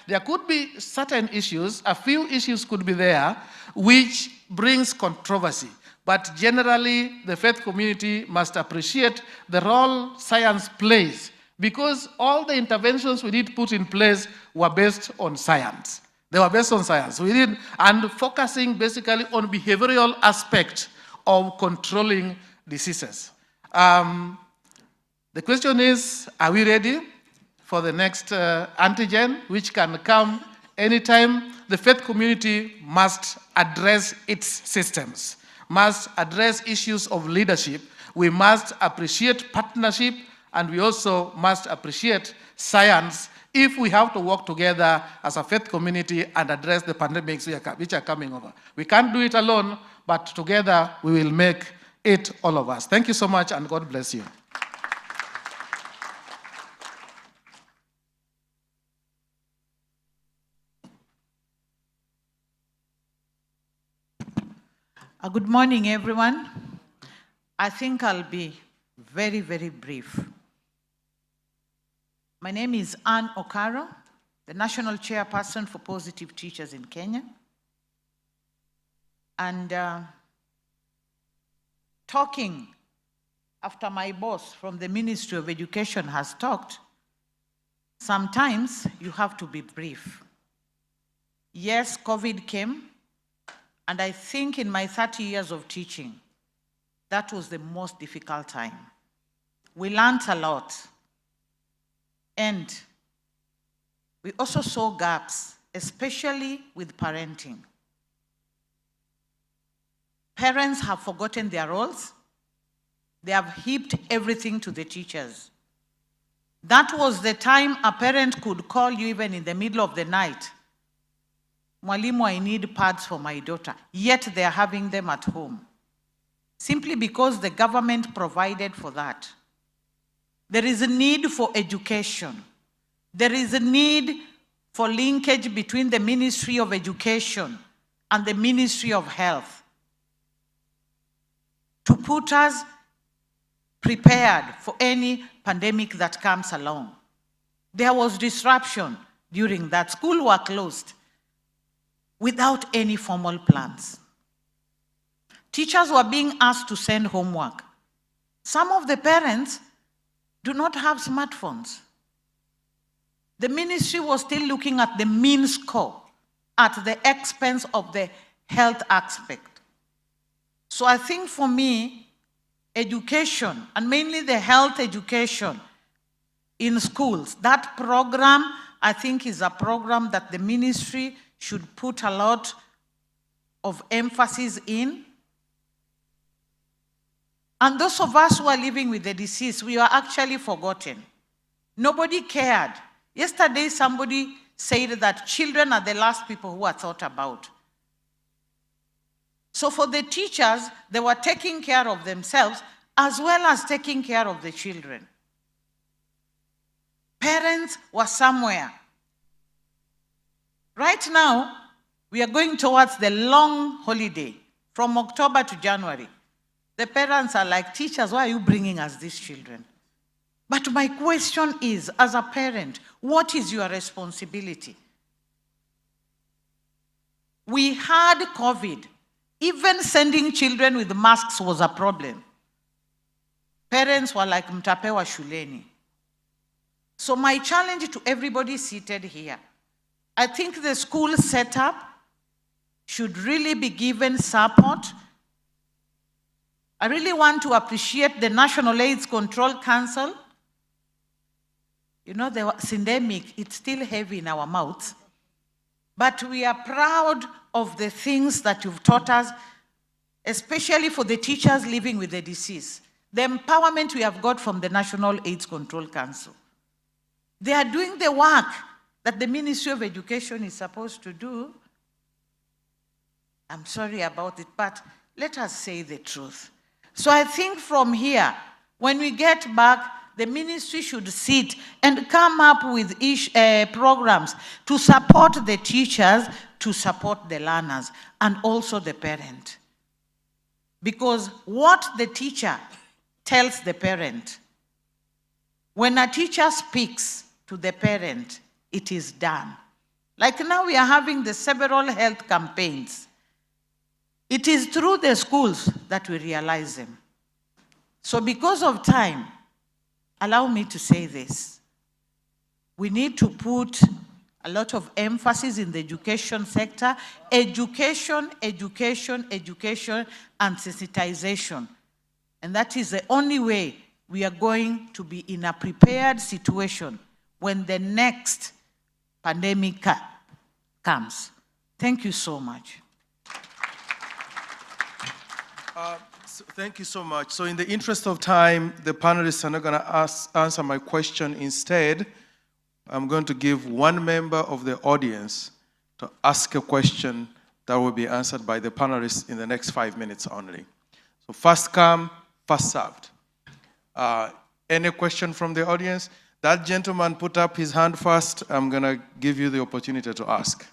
There could be certain issues, a few issues could be there, which brings controversy. But generally, the faith community must appreciate the role science plays, because all the interventions we did put in place were based on science. They were based on science. And focusing basically on behavioral aspect of controlling diseases. The question is, are we ready for the next antigen, which can come anytime? The faith community must address its systems, must address issues of leadership. We must appreciate partnership, and we also must appreciate science if we have to work together as a faith community and address the pandemics which are coming over. We can't do it alone, but together we will make it, all of us. Thank you so much, and God bless you. Good morning, everyone. I think I'll be very, very brief. My name is Anne Okaro, the National Chairperson for Positive Teachers in Kenya. And talking after my boss from the Ministry of Education has talked, sometimes you have to be brief. Yes, COVID came, and I think in my 30 years of teaching, that was the most difficult time. We learned a lot. And we also saw gaps, especially with parenting. Parents have forgotten their roles. They have heaped everything to the teachers. That was the time a parent could call you even in the middle of the night. Mwalimu, I need pads for my daughter. Yet they are having them at home. Simply because the government provided for that. There is a need for education. There is a need for linkage between the Ministry of Education and the Ministry of Health to put us prepared for any pandemic that comes along. There was disruption during that. Schools were closed without any formal plans. Teachers were being asked to send homework. Some of the parents do not have smartphones. The ministry was still looking at the mean score at the expense of the health aspect. So I think for me, education, and mainly the health education in schools, that program, I think, is a program that the ministry should put a lot of emphasis in. And those of us who are living with the disease, we are actually forgotten. Nobody cared. Yesterday, somebody said that children are the last people who are thought about. So for the teachers, they were taking care of themselves as well as taking care of the children. Parents were somewhere. Right now, we are going towards the long holiday from October to January. The parents are like, teachers, why are you bringing us these children? But my question is, as a parent, what is your responsibility? We had COVID. Even sending children with masks was a problem. Parents were like, mtapewa shuleni. So my challenge to everybody seated here, I think the school setup should really be given support. I really want to appreciate the National AIDS Control Council. You know, the syndemic, it's still heavy in our mouths. But we are proud of the things that you've taught us, especially for the teachers living with the disease. The empowerment we have got from the National AIDS Control Council. They are doing the work that the Ministry of Education is supposed to do. I'm sorry about it, but let us say the truth. So I think from here, when we get back, the ministry should sit and come up with programs to support the teachers, to support the learners, and also the parent. Because what the teacher tells the parent, when a teacher speaks to the parent, it is done. Like now we are having the several health campaigns. It is through the schools that we realize them. So because of time, allow me to say this. We need to put a lot of emphasis in the education sector. Education, education, education, and sensitization. And that is the only way we are going to be in a prepared situation when the next pandemic comes. Thank you so much. Thank you so much. So in the interest of time, the panelists are not going to answer my question. Instead, I'm going to give one member of the audience to ask a question that will be answered by the panelists in the next 5 minutes only. So first come, first served. Any question from the audience? That gentleman put up his hand first. I'm going to give you the opportunity to ask.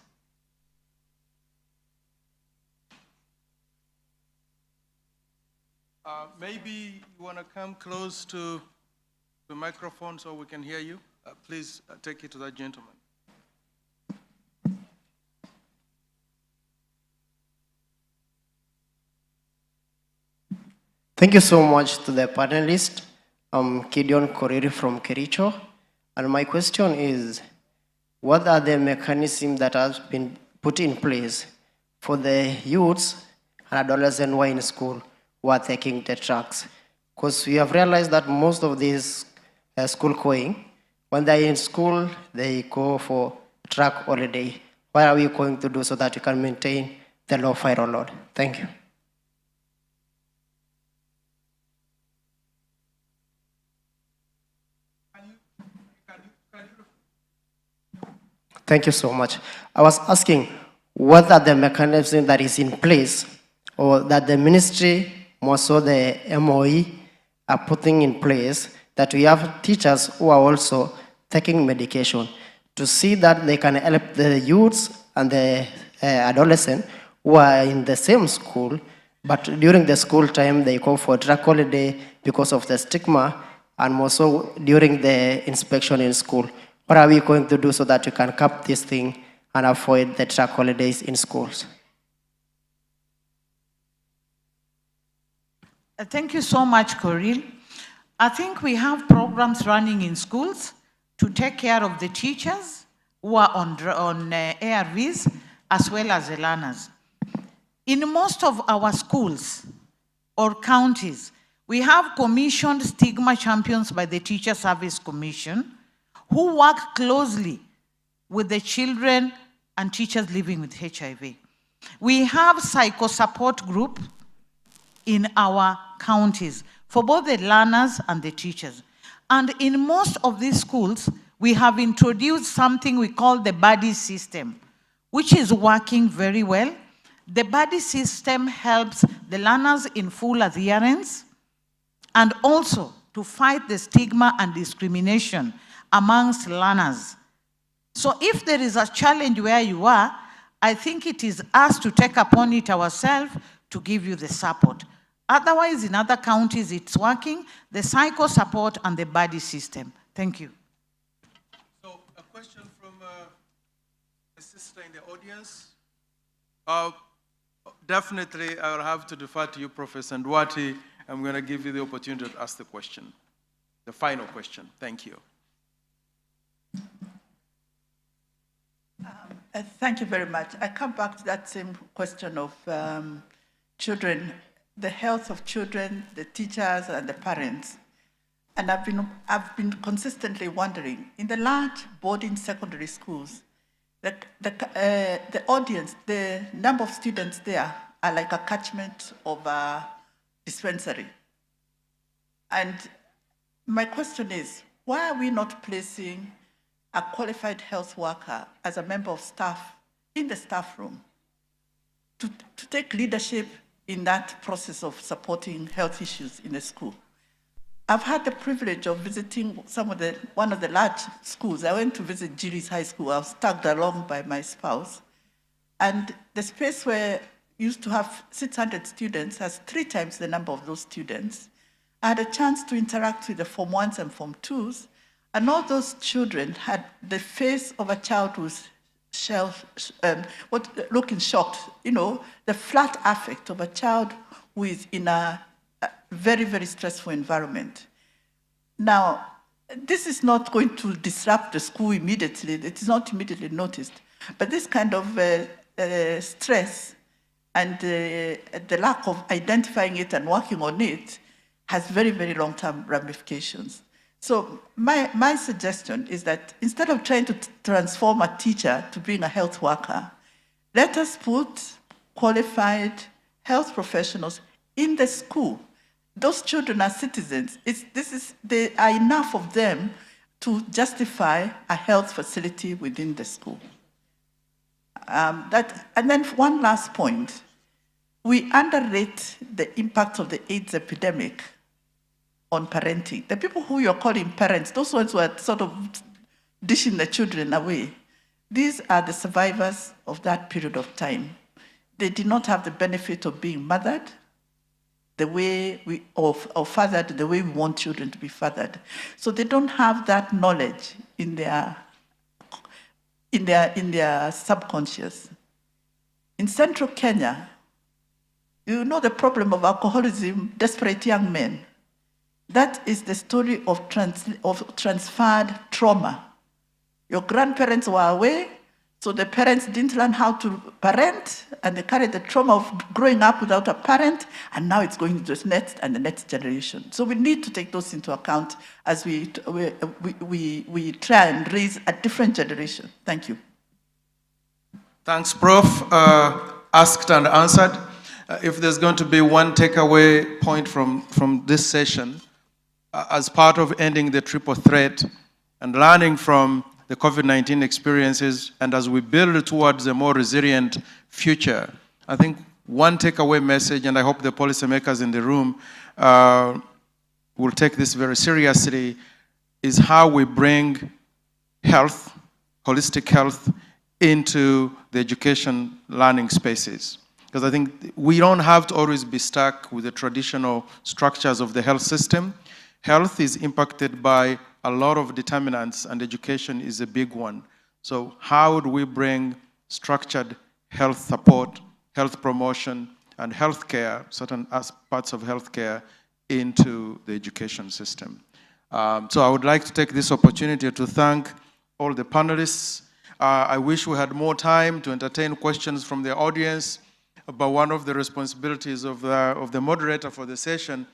Maybe you want to come close to the microphone so we can hear you. Please take it to that gentleman. Thank you so much to the panelists. I'm Gideon Koriri from Kericho. And my question is, what are the mechanisms that have been put in place for the youths and adolescents who are in school who are taking the tracks? Because we have realized that most of these school going, when they're in school, they go for track holiday. What are we going to do so that we can maintain the low viral load? Thank you. Thank you so much. I was asking, what are the mechanisms that is in place or that the ministry, more so the MOE, are putting in place that we have teachers who are also taking medication to see that they can help the youths and the adolescents who are in the same school, but during the school time they go for track holiday because of the stigma, and also during the inspection in school. What are we going to do so that we can cap this thing and avoid the track holidays in schools? Thank you so much, Coril. I think we have programs running in schools to take care of the teachers who are on ARVs as well as the learners. In most of our schools or counties, we have commissioned stigma champions by the Teacher Service Commission who work closely with the children and teachers living with HIV. We have psycho-support group in our counties for both the learners and the teachers. And in most of these schools, we have introduced something we call the buddy system, which is working very well. The buddy system helps the learners in full adherence and also to fight the stigma and discrimination amongst learners. So if there is a challenge where you are, I think it is us to take upon it ourselves to give you the support. Otherwise, in other counties, it's working, the psycho support and the buddy system. Thank you. So a question from a sister in the audience. Definitely, I will have to defer to you, Professor Ndwati. I'm going to give you the opportunity to ask the question, the final question. Thank you. Thank you very much. I come back to that same question of children, the health of children, the teachers, and the parents. And I've been consistently wondering, in the large boarding secondary schools, the audience, the number of students there are like a catchment of a dispensary. And my question is, why are we not placing a qualified health worker as a member of staff in the staff room to take leadership in that process of supporting health issues in the school? I've had the privilege of visiting one of the large schools. I went to visit Gillies High School. I was tagged along by my spouse. And the space where used to have 600 students has 3 times the number of those students. I had a chance to interact with the Form 1s and Form 2s, and all those children had the face of a child who's looking shocked, the flat affect of a child who is in a very, very stressful environment. Now, this is not going to disrupt the school immediately. It is not immediately noticed. But this kind of stress and the lack of identifying it and working on it has very, very long-term ramifications. So my suggestion is that instead of trying to transform a teacher to being a health worker, let us put qualified health professionals in the school. Those children are citizens. There are enough of them to justify a health facility within the school. And then one last point. We underrate the impact of the AIDS epidemic on parenting. The people who you're calling parents, those ones who are sort of dishing the children away, these are the survivors of that period of time. They did not have the benefit of being mothered the way or fathered the way we want children to be fathered. So they don't have that knowledge in their subconscious. In central Kenya, You know the problem of alcoholism, desperate young men. That is the story of transferred trauma. Your grandparents were away, so the parents didn't learn how to parent, and they carried the trauma of growing up without a parent, and now it's going to the next and the next generation. So we need to take those into account as we try and raise a different generation. Thank you. Thanks, Prof. Asked and answered. If there's going to be one takeaway point from this session, as part of ending the triple threat and learning from the COVID-19 experiences, and as we build towards a more resilient future, I think one takeaway message, and I hope the policymakers in the room will take this very seriously, is how we bring health, holistic health, into the education learning spaces. Because I think we don't have to always be stuck with the traditional structures of the health system. Health is impacted by a lot of determinants, and education is a big one. So how do we bring structured health support, health promotion, and healthcare, certain parts of healthcare, into the education system? So I would like to take this opportunity to thank all the panelists. I wish we had more time to entertain questions from the audience, but one of the responsibilities of the moderator for the session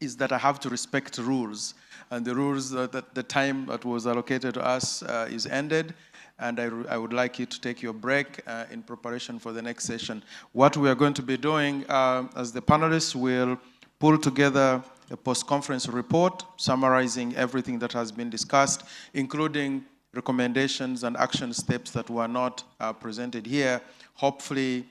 is that I have to respect rules. And the rules, that the time that was allocated to us is ended, and I would like you to take your break in preparation for the next session. What we are going to be doing as the panelists will pull together a post-conference report summarizing everything that has been discussed, including recommendations and action steps that were not presented here. Hopefully,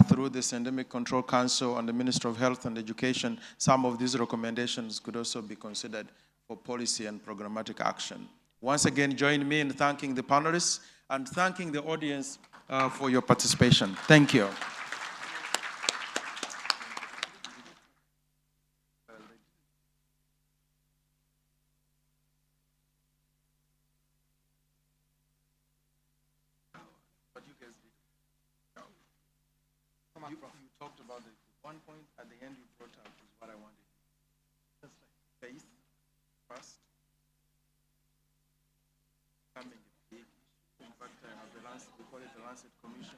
through the Endemic Control Council and the Ministry of Health and Education, some of these recommendations could also be considered for policy and programmatic action. Once again, join me in thanking the panelists and thanking the audience for your participation. Thank you. You talked about the one point at the end you brought up is what I wanted. Faith, trust, coming a big issue. In fact, I have we call it the Lancet Commission.